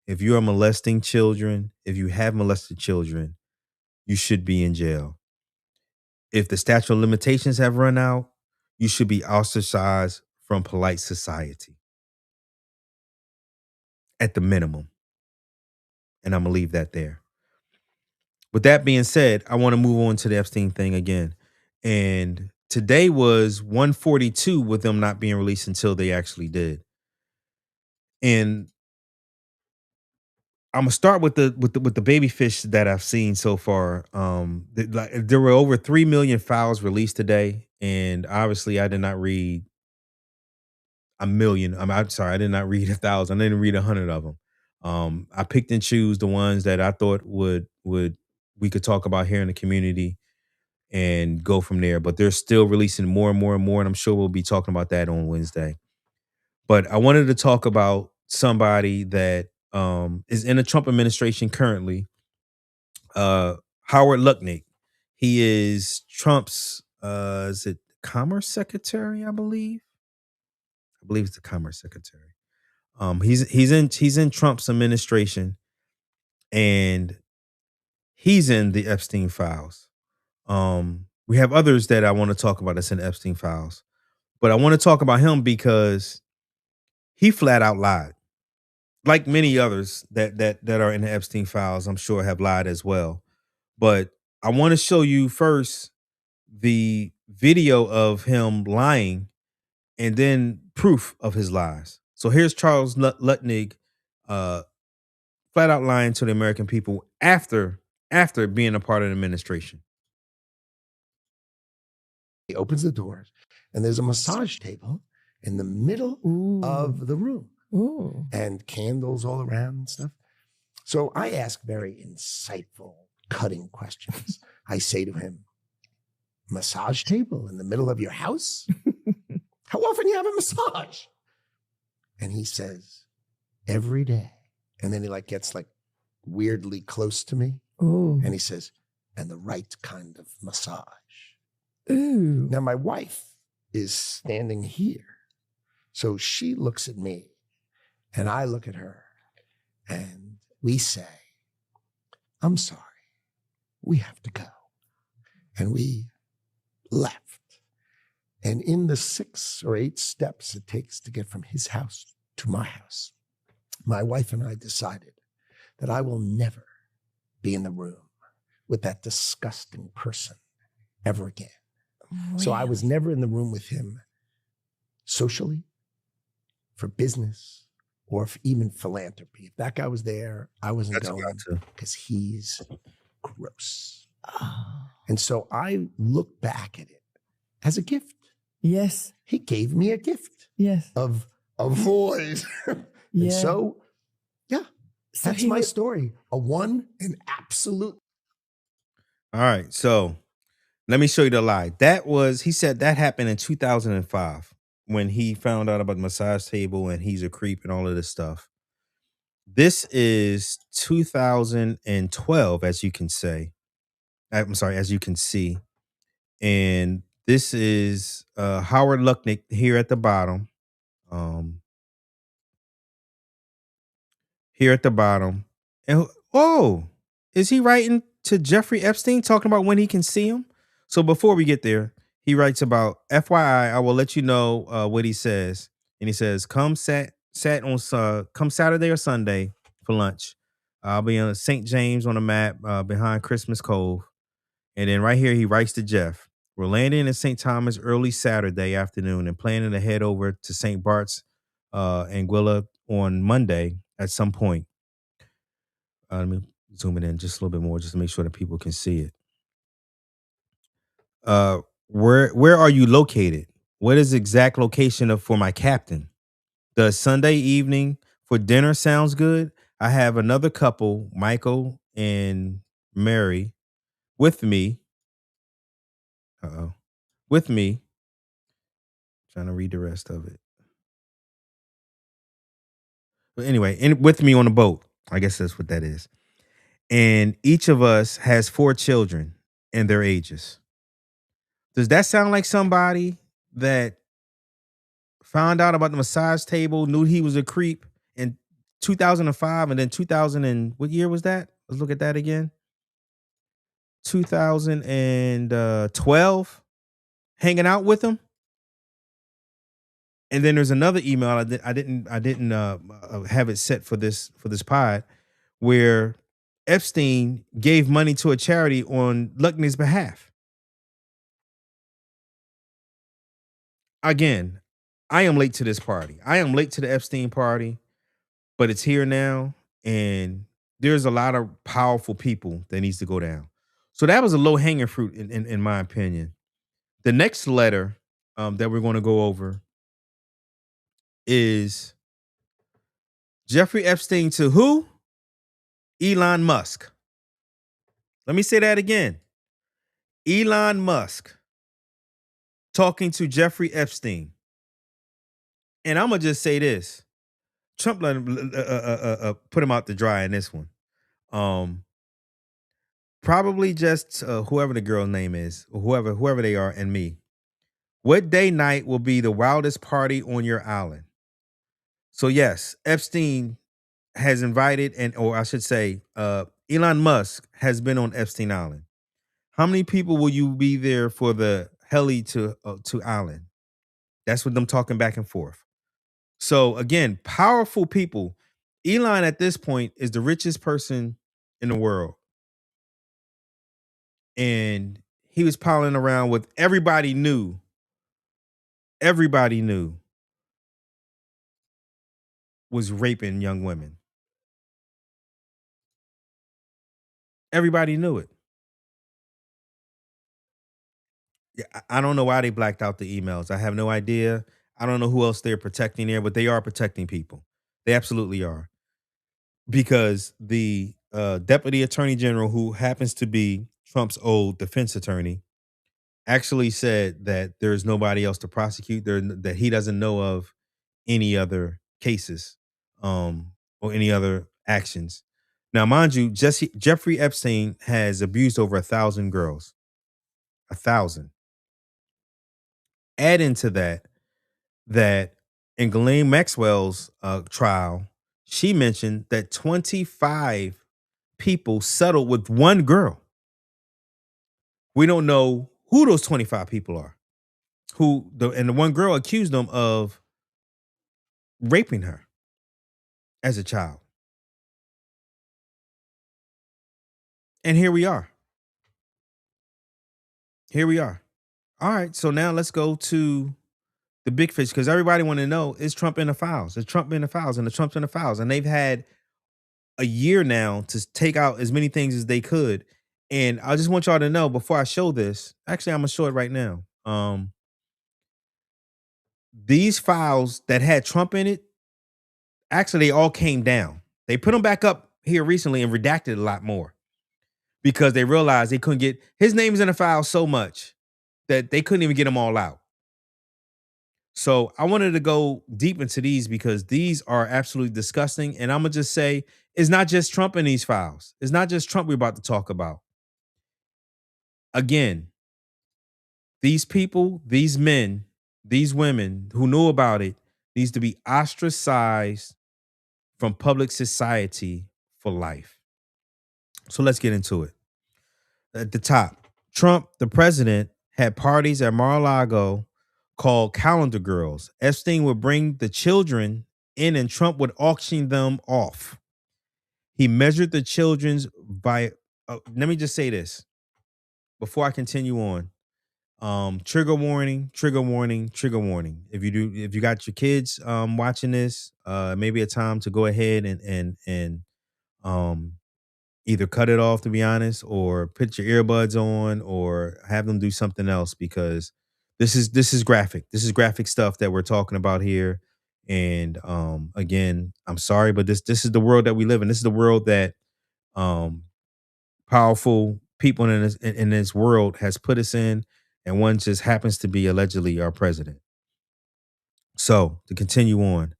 A: If you are molesting children, if you have molested children, you should be in jail. If the statute of limitations have run out, you should be ostracized from polite society. At the minimum. And I'm going to leave that there. With that being said, I want to move on to the Epstein thing again. And today was 142 with them not being released until they actually did. And I'm gonna start with the baby fish that I've seen so far. There were over 3 million files released today, and obviously I did not read a million. I'm sorry, I did not read 1,000. I didn't read 100 of them. I picked and choose the ones that I thought would we could talk about here in the community and go from there. But they're still releasing more and more and more, and I'm sure we'll be talking about that on Wednesday. But I wanted to talk about somebody that is in the Trump administration currently, Howard Lutnick. He is Trump's is it Commerce Secretary, I believe. I believe it's the Commerce Secretary. He's in Trump's administration, and he's in the Epstein files. We have others that I want to talk about that's in Epstein files, but I want to talk about him because he flat out lied. Like many others that are in the Epstein files, I'm sure have lied as well. But I want to show you first the video of him lying and then proof of his lies. So here's Charles Lutnick flat out lying to the American people after being a part of the administration.
I: He opens the doors and there's a massage table in the middle of the room.
J: Ooh.
I: And candles all around and stuff. So I ask very insightful, cutting questions. I say to him, massage table in the middle of your house? How often you have a massage? And he says, every day. And then he gets weirdly close to me.
J: Ooh.
I: And he says, and the right kind of massage.
J: Ooh.
I: Now my wife is standing here. So she looks at me. And I look at her and we say, I'm sorry, we have to go. And we left. And in the 6 or 8 steps it takes to get from his house to my house, my wife and I decided that I will never be in the room with that disgusting person ever again.
J: Really?
I: So I was never in the room with him socially, for business, or even philanthropy. If that guy was there, I wasn't going because he's gross.
J: Oh.
I: And so I look back at it as a gift.
J: Yes.
I: He gave me a gift.
J: Yes.
I: Of a voice.
J: Yeah.
I: And so, yeah,
J: So
I: that's
J: he
I: my
J: was-
I: story. A one and absolute.
A: All right. So Let me show you the lie. He said that happened in 2005 when he found out about the massage table and he's a creep and all of this stuff. This is 2012, as you can say. I'm sorry, as you can see. And this is Howard Lucknick here at the bottom. Here at the bottom. And is he writing to Jeffrey Epstein talking about when he can see him? So before we get there, he writes about FYI, I will let you know what he says. And he says, come Saturday or Sunday for lunch. I'll be on St. James on the map behind Christmas Cove. And then right here, he writes to Jeff. We're landing in St. Thomas early Saturday afternoon and planning to head over to St. Bart's Anguilla on Monday at some point. Let me zoom it in just a little bit more just to make sure that people can see it. Where are you located? What is the exact location for my captain? Does Sunday evening for dinner sounds good? I have another couple, Michael and Mary, with me. With me. Trying to read the rest of it. But anyway, with me on the boat. I guess that's what that is. And each of us has 4 children and their ages. Does that sound like somebody that found out about the massage table, knew he was a creep in 2005 and then 2000 and what year was that? Let's look at that again. 2012, hanging out with him. And then there's another email I didn't have it set for this pod where Epstein gave money to a charity on Luckney's behalf. Again, I am late to this party. I am late to the Epstein party, but it's here now, and there's a lot of powerful people that needs to go down. So that was a low-hanging fruit, in my opinion. The next letter that we're going to go over is Jeffrey Epstein to who? Elon Musk. Let me say that again. Elon Musk talking to Jeffrey Epstein. And I'm going to just say this. Trump put him out to dry in this one. Probably just whoever the girl's name is, or whoever they are, and me. What day night will be the wildest party on your island? So yes, Epstein has invited, or I should say, Elon Musk has been on Epstein Island. How many people will you be there for the heli to island? That's what them talking back and forth. So again, powerful people. Elon at this point is the richest person in the world. And he was piling around with everybody knew was raping young women. Everybody knew it. Yeah, I don't know why they blacked out the emails. I have no idea. I don't know who else they're protecting there, but they are protecting people. They absolutely are. Because the deputy attorney general, who happens to be Trump's old defense attorney, actually said that there's nobody else to prosecute, that he doesn't know of any other cases or any other actions. Now, mind you, Jeffrey Epstein has abused over 1,000 girls. 1,000. Add into that in Ghislaine Maxwell's trial, she mentioned that 25 people settled with one girl. We don't know who those 25 people are. And the one girl accused them of raping her as a child. And here we are. All right, so now let's go to the big fish, because everybody want to know, is Trump in the files? Is Trump in the files? And the Trump's in the files. And they've had a year now to take out as many things as they could. And I just want y'all to know before I show this, actually, I'm going to show it right now. These files that had Trump in it, actually, they all came down. They put them back up here recently and redacted a lot more. because they realized they couldn't get his name's in the file so much that they couldn't even get them all out. So I wanted to go deep into these because these are absolutely disgusting. And I'm gonna just say it's not just Trump in these files. It's not just Trump we're about to talk about. Again, these people, these men, these women who knew about it needs to be ostracized from public society for life. So let's get into it. At the top, Trump, the president, had parties at Mar-a-Lago called Calendar Girls. Epstein would bring the children in and Trump would auction them off. He measured the children's by, let me just say this before I continue on. Trigger warning, trigger warning, trigger warning. If you got your kids watching this, maybe a time to go ahead and either cut it off, to be honest, or put your earbuds on or have them do something else, because this is graphic. This is graphic stuff that we're talking about here. And again, I'm sorry, but this is the world that we live in. This is the world that powerful people in this world has put us in, and one just happens to be allegedly our president. So to continue on,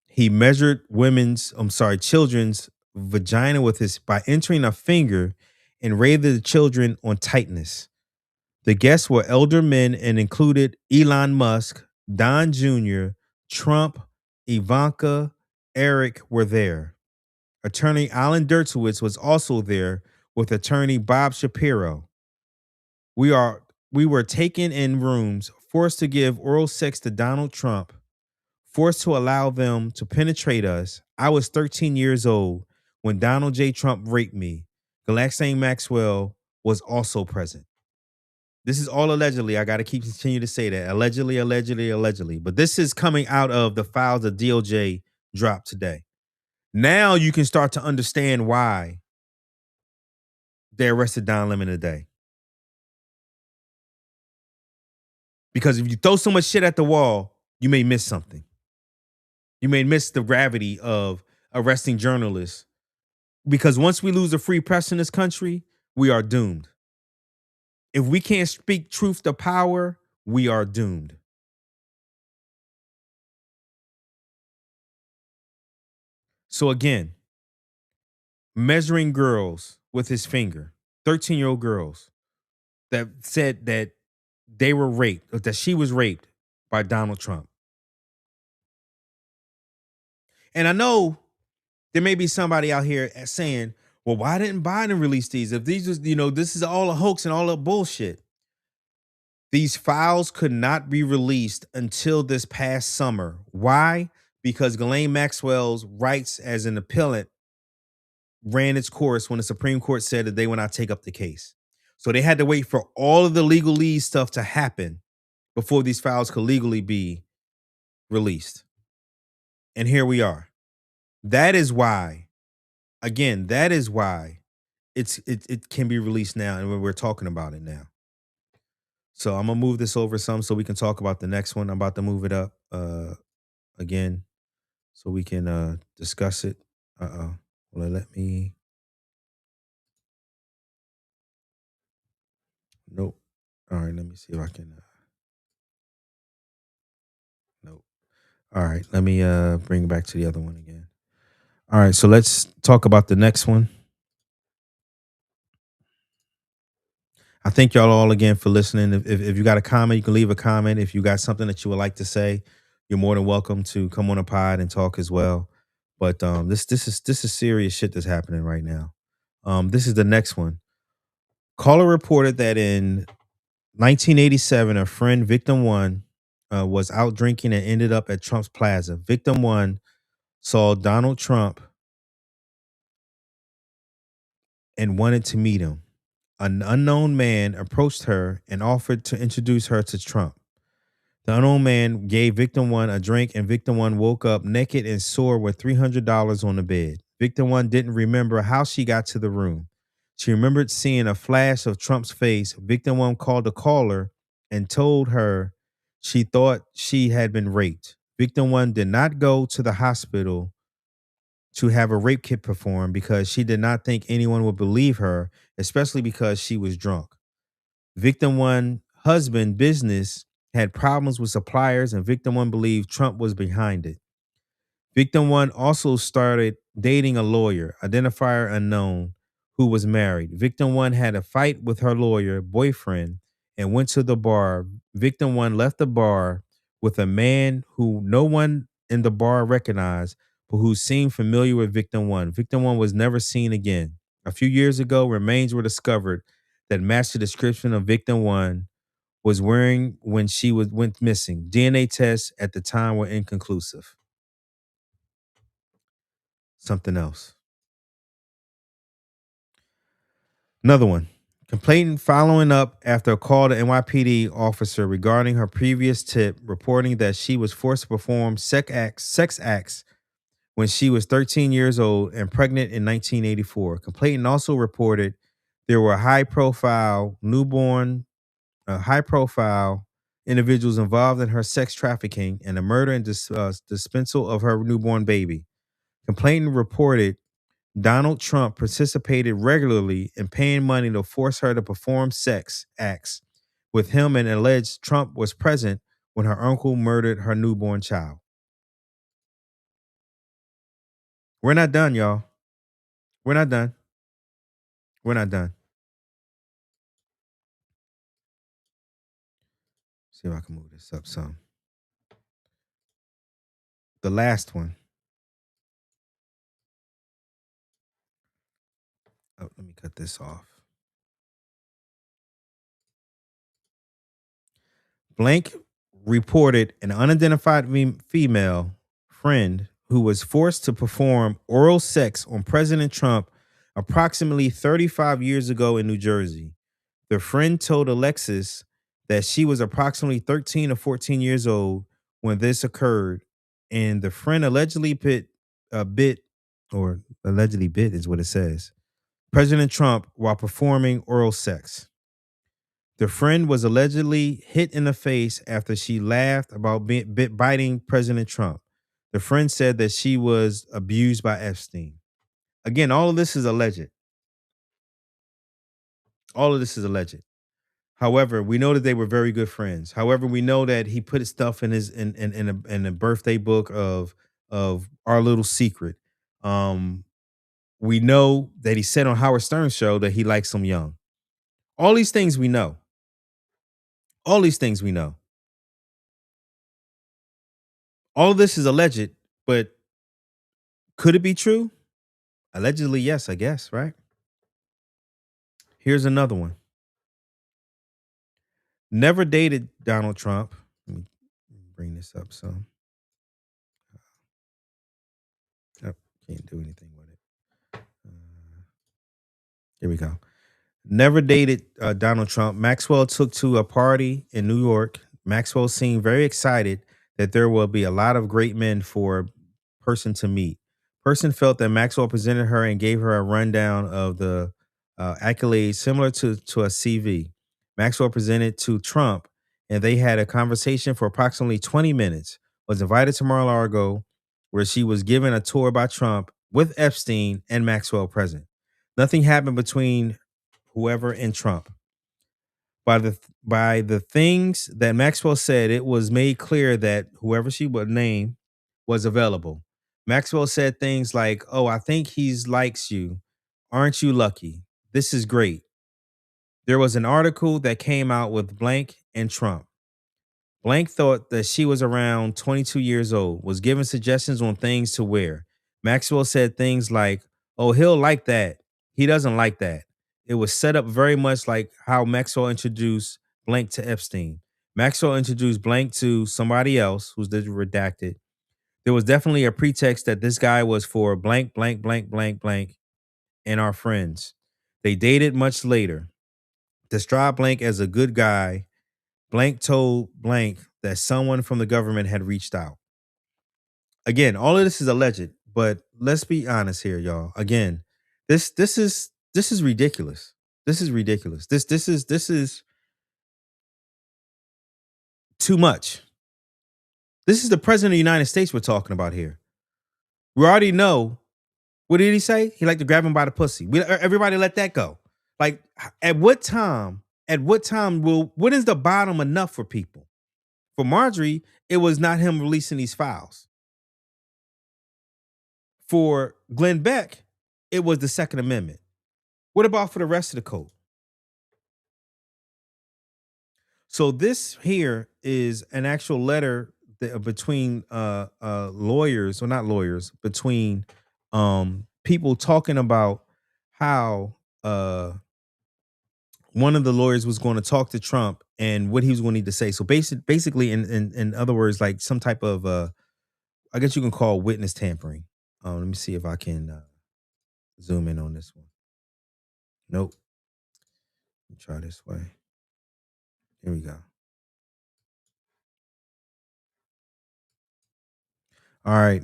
A: he measured children's vagina with his by entering a finger and rated the children on tightness. The guests were elder men and included Elon Musk, Don Jr., Trump, Ivanka, Eric were there. Attorney Alan Dershowitz was also there with attorney Bob Shapiro. We were taken in rooms, forced to give oral sex to Donald Trump, forced to allow them to penetrate us. I was 13 years old when Donald J. Trump raped me. Ghislaine Maxwell was also present. This is all allegedly. I got to continue to say that. Allegedly, allegedly, allegedly. But this is coming out of the files that DOJ dropped today. Now you can start to understand why they arrested Don Lemon today. Because if you throw so much shit at the wall, you may miss something. You may miss the gravity of arresting journalists. Because once we lose the free press in this country, we are doomed. If we can't speak truth to power, we are doomed. So again, measuring girls with his finger, 13-year-old girls that said that they were raped, or that she was raped by Donald Trump. And I know there may be somebody out here saying, well, why didn't Biden release these? If these was, this is all a hoax and all a bullshit. These files could not be released until this past summer. Why? Because Ghislaine Maxwell's rights as an appellant ran its course when the Supreme Court said that they would not take up the case. So they had to wait for all of the legalese stuff to happen before these files could legally be released. And here we are. That is why, again, it can be released now, and we're talking about it now. So I'm gonna move this over some so we can talk about the next one. I'm about to move it up again so we can discuss it. Well, let me. Nope. All right, let me see if I can. Nope. All right, let me bring it back to the other one again. All right, so let's talk about the next one. I thank y'all all again for listening. If you got a comment, you can leave a comment. If you got something that you would like to say, you're more than welcome to come on a pod and talk as well. But this is serious shit that's happening right now. This is the next one. Caller reported that in 1987, a friend, Victim 1, was out drinking and ended up at Trump's Plaza. Victim 1 saw Donald Trump and wanted to meet him. An unknown man approached her and offered to introduce her to Trump. The unknown man gave Victim 1 a drink, and Victim 1 woke up naked and sore with $300 on the bed. Victim 1 didn't remember how she got to the room. She remembered seeing a flash of Trump's face. Victim 1 called the caller and told her she thought she had been raped. Victim 1 did not go to the hospital to have a rape kit performed because she did not think anyone would believe her, especially because she was drunk. Victim one husband business had problems with suppliers, and victim one believed Trump was behind it. Victim one also started dating a lawyer, identifier unknown, who was married. Victim one had a fight with her lawyer boyfriend and went to the bar. Victim one left the bar with a man who no one in the bar recognized, but who seemed familiar with victim one. Victim one was never seen again. A few years ago, remains were discovered that matched the description of victim one was wearing when she went missing. DNA tests at the time were inconclusive. Something else. Another one. Complainant following up after a call to NYPD officer regarding her previous tip, reporting that she was forced to perform sex acts when she was 13 years old and pregnant in 1984. Complainant also reported there were high-profile individuals involved in her sex trafficking and the murder and dispensal of her newborn baby. Complainant reported Donald Trump participated regularly in paying money to force her to perform sex acts with him, and alleged Trump was present when her uncle murdered her newborn child. We're not done, y'all. We're not done. We're not done. See if I can move this up some. The last one. Oh, let me cut this off. Blank reported an unidentified female friend who was forced to perform oral sex on President Trump approximately 35 years ago in New Jersey. The friend told Alexis that she was approximately 13 or 14 years old when this occurred, and the friend allegedly bit is what it says, President Trump while performing oral sex. The friend was allegedly hit in the face after she laughed about biting President Trump. The friend said that she was abused by Epstein. Again, all of this is alleged. All of this is alleged. However, we know that they were very good friends. However, we know that he put stuff in his in a birthday book of Our Little Secret. We know that he said on Howard Stern's show that he likes them young. All these things we know. All these things we know. All of this is alleged, but could it be true? Allegedly, yes, I guess, right? Here's another one. Never dated Donald Trump. Let me bring this up some. Oh, can't do anything with it. Here we go. Never dated Donald Trump. Maxwell took to a party in New York. Maxwell seemed very excited that there will be a lot of great men for a person to meet. Person felt that Maxwell presented her and gave her a rundown of the accolades similar to a CV. Maxwell presented to Trump, and they had a conversation for approximately 20 minutes. Was invited to Mar-a-Lago, where she was given a tour by Trump with Epstein and Maxwell present. Nothing happened between whoever and Trump. By the things that Maxwell said, it was made clear that whoever she would name was available. Maxwell said things like, "Oh, I think he likes you. Aren't you lucky? This is great." There was an article that came out with Blank and Trump. Blank thought that she was around 22 years old, was given suggestions on things to wear. Maxwell said things like, "Oh, he'll like that. He doesn't like that." It was set up very much like how Maxwell introduced Blank to Epstein. Maxwell introduced Blank to somebody else who's redacted. There was definitely a pretext that this guy was for blank, blank, blank, blank, blank, and our friends. They dated much later. Described Blank as a good guy. Blank told Blank that someone from the government had reached out. Again, all of this is alleged, but let's be honest here, y'all. Again, this is ridiculous. This is ridiculous. This is too much. This is the president of the United States we're talking about here. We already know What did he say? He liked to grab him by the pussy. Everybody let that go. Like, at what time when is the bottom enough for people? For Marjorie, it was not him releasing these files. For Glenn Beck, it was the Second Amendment. What about for the rest of the code? So this here is an actual letter between lawyers, or not lawyers, between people talking about how one of the lawyers was going to talk to Trump and what he was going to need to say. So basically, in other words, like some type of I guess you can call witness tampering. Let me see if I can zoom in on this one. Nope. Let me try this way. Here we go. All right.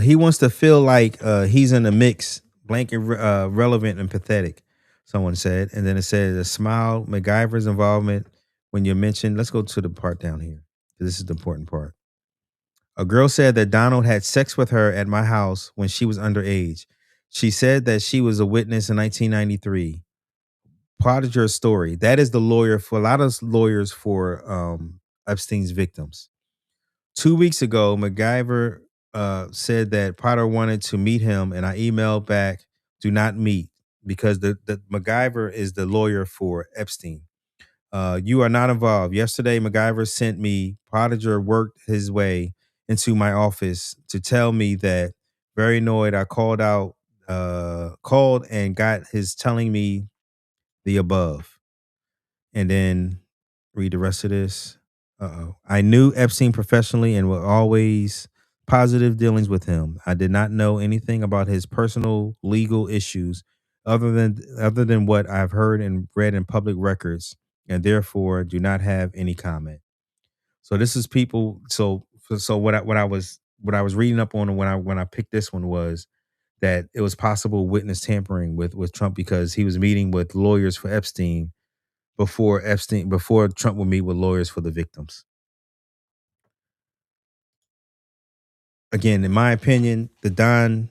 A: He wants to feel like he's in the mix, blank and relevant and pathetic, someone said. And then it says, a smile, MacGyver's involvement when you mentioned, let's go to the part down here. This is the important part. A girl said that Donald had sex with her at my house when she was underage. She said that she was a witness in 1993. Prodiger's story. That is the lawyer for a lot of lawyers for Epstein's victims. 2 weeks ago, MacGyver said that Potter wanted to meet him, and I emailed back, do not meet, because the MacGyver is the lawyer for Epstein. You are not involved. Yesterday, MacGyver sent me, Prodiger worked his way into my office to tell me that, very annoyed, I called and got his telling me the above. And then read the rest of this. I knew Epstein professionally and were always positive dealings with him. I did not know anything about his personal legal issues other than what I've heard and read in public records, and therefore do not have any comment. So this is people. So what I was reading up on when I picked this one was that it was possible witness tampering with Trump, because he was meeting with lawyers for Epstein before Trump would meet with lawyers for the victims. Again, in my opinion, the Don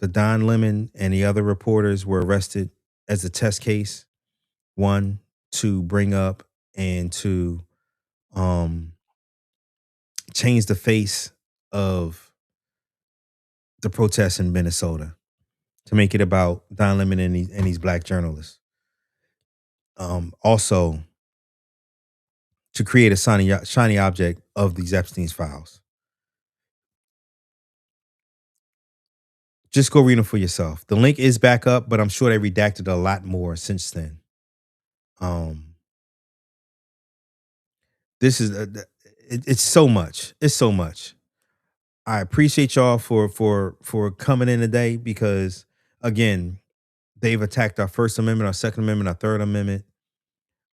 A: Lemon and the other reporters were arrested as a test case. One, to bring up and to change the face of the protests in Minnesota, to make it about Don Lemon and these black journalists. Also, to create a shiny object of these Epstein's files. Just go read them for yourself. The link is back up, but I'm sure they redacted a lot more since then. This is it's so much. It's so much. I appreciate y'all for coming in today, because again, they've attacked our First Amendment, our Second Amendment, our Third Amendment,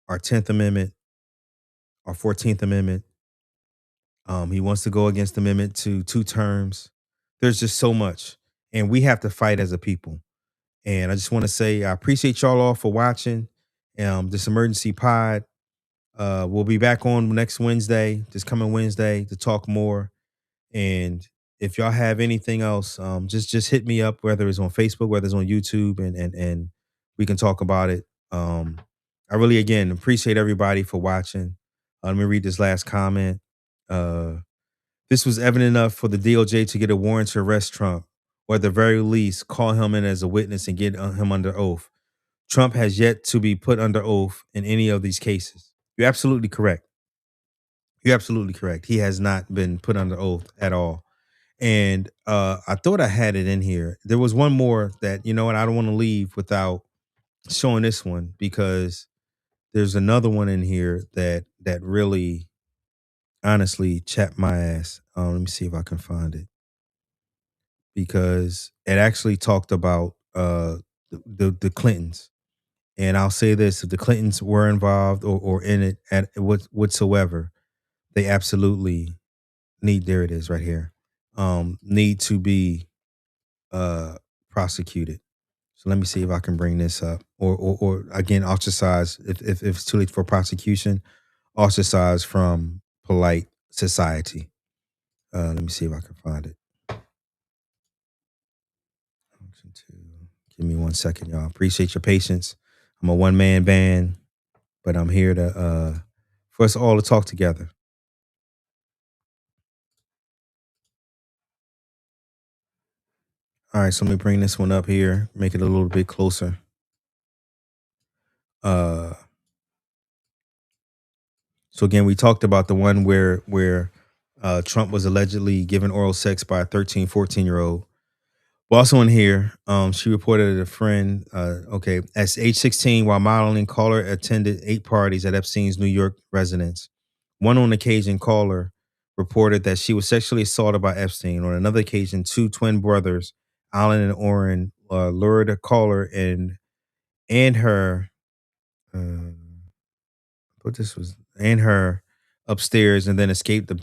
A: our 10th Amendment, our 14th Amendment. He wants to go against the amendment to 2 terms. There's just so much, and we have to fight as a people. And I just want to say I appreciate y'all all for watching this emergency pod. We'll be back on next Wednesday, this coming Wednesday, to talk more. And if y'all have anything else, just hit me up, whether it's on Facebook, whether it's on YouTube, and we can talk about it. I really, again, appreciate everybody for watching. Let me read this last comment. This was evident enough for the DOJ to get a warrant to arrest Trump, or at the very least, call him in as a witness and get him under oath. Trump has yet to be put under oath in any of these cases. You're absolutely correct. You're absolutely correct. He has not been put under oath at all. And I thought I had it in here. There was one more that, you know what, I don't want to leave without showing this one, because there's another one in here that really honestly chapped my ass. Let me see if I can find it, because it actually talked about the Clintons. And I'll say this: if the Clintons were involved or in it at whatsoever, they absolutely need, there it is right here, need to be prosecuted. So let me see if I can bring this up, or again, ostracized if it's too late for prosecution, ostracized from polite society. Let me see if I can find it. Give me 1 second, y'all. Appreciate your patience. I'm a one-man band, but I'm here to for us all to talk together. All right, so let me bring this one up here, make it a little bit closer. So again, we talked about the one where Trump was allegedly given oral sex by a 13, 14-year-old. Well, also in here, she reported that a friend, at age 16, while modeling, caller attended 8 parties at Epstein's New York residence. One on occasion, caller reported that she was sexually assaulted by Epstein. On another occasion, 2 twin brothers, Alan and Orrin, lured a caller and her, her upstairs and then escaped the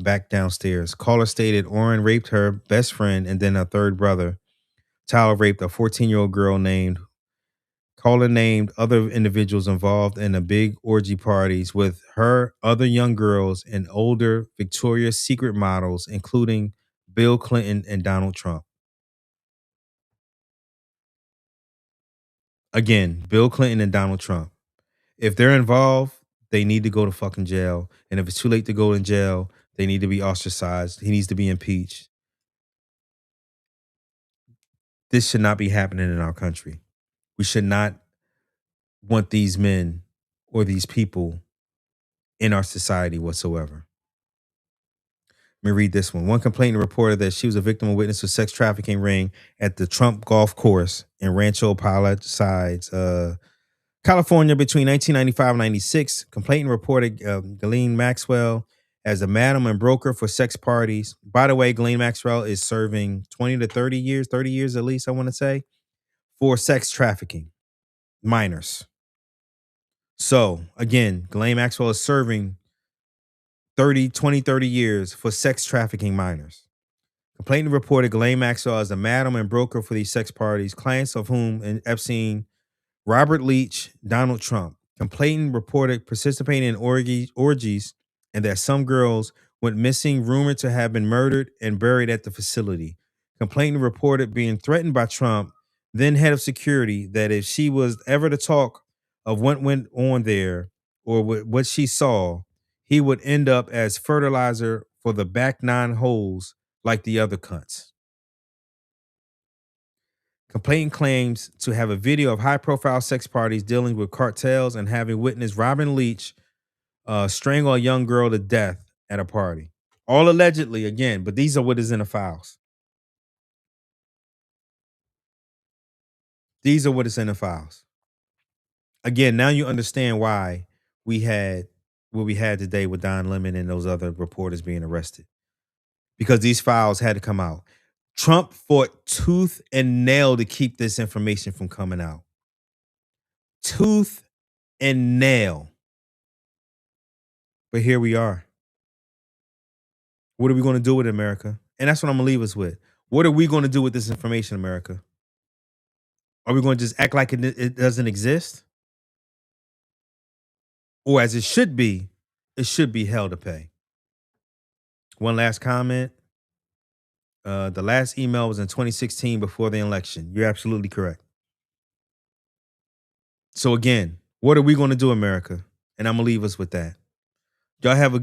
A: back downstairs. Caller stated Orrin raped her best friend and then her third brother. Tyler raped a 14-year-old girl named. Caller named other individuals involved in the big orgy parties with her, other young girls, and older Victoria's Secret models, including Bill Clinton and Donald Trump. Again, Bill Clinton and Donald Trump. If they're involved, they need to go to fucking jail. And if it's too late to go in jail, they need to be ostracized. He needs to be impeached. This should not be happening in our country. We should not want these men or these people in our society whatsoever. Let me read this one. One complainant reported that she was a victim or witness of sex trafficking ring at the Trump golf course in Rancho Palisades, California between 1995 and 96. Complainant reported Ghislaine Maxwell as a madam and broker for sex parties. By the way, Ghislaine Maxwell is serving 20 to 30 years at least, I want to say, for sex trafficking minors. So again, Ghislaine Maxwell is serving 30 years for sex trafficking minors. Complainant reported Ghislaine Maxwell as a madam and broker for these sex parties, clients of whom Epstein, Robert Leach, Donald Trump. Complainant reported participating in orgies and that some girls went missing, rumored to have been murdered and buried at the facility. Complainant reported being threatened by Trump, then head of security, that if she was ever to talk of what went on there or what she saw, he would end up as fertilizer for the back 9 holes like the other cunts. Complainant claims to have a video of high-profile sex parties dealing with cartels and having witnessed Robin Leach strangle a young girl to death at a party. All allegedly, again, but these are what is in the files. These are what is in the files. Again, now you understand why we had what we had today with Don Lemon and those other reporters being arrested. Because these files had to come out. Trump fought tooth and nail to keep this information from coming out. Tooth and nail. But here we are. What are we going to do with it, America? And that's what I'm going to leave us with. What are we going to do with this information, America? Are we going to just act like it doesn't exist? Or as it should be hell to pay. One last comment. The last email was in 2016 before the election. You're absolutely correct. So again, what are we going to do, America? And I'm going to leave us with that. Y'all have a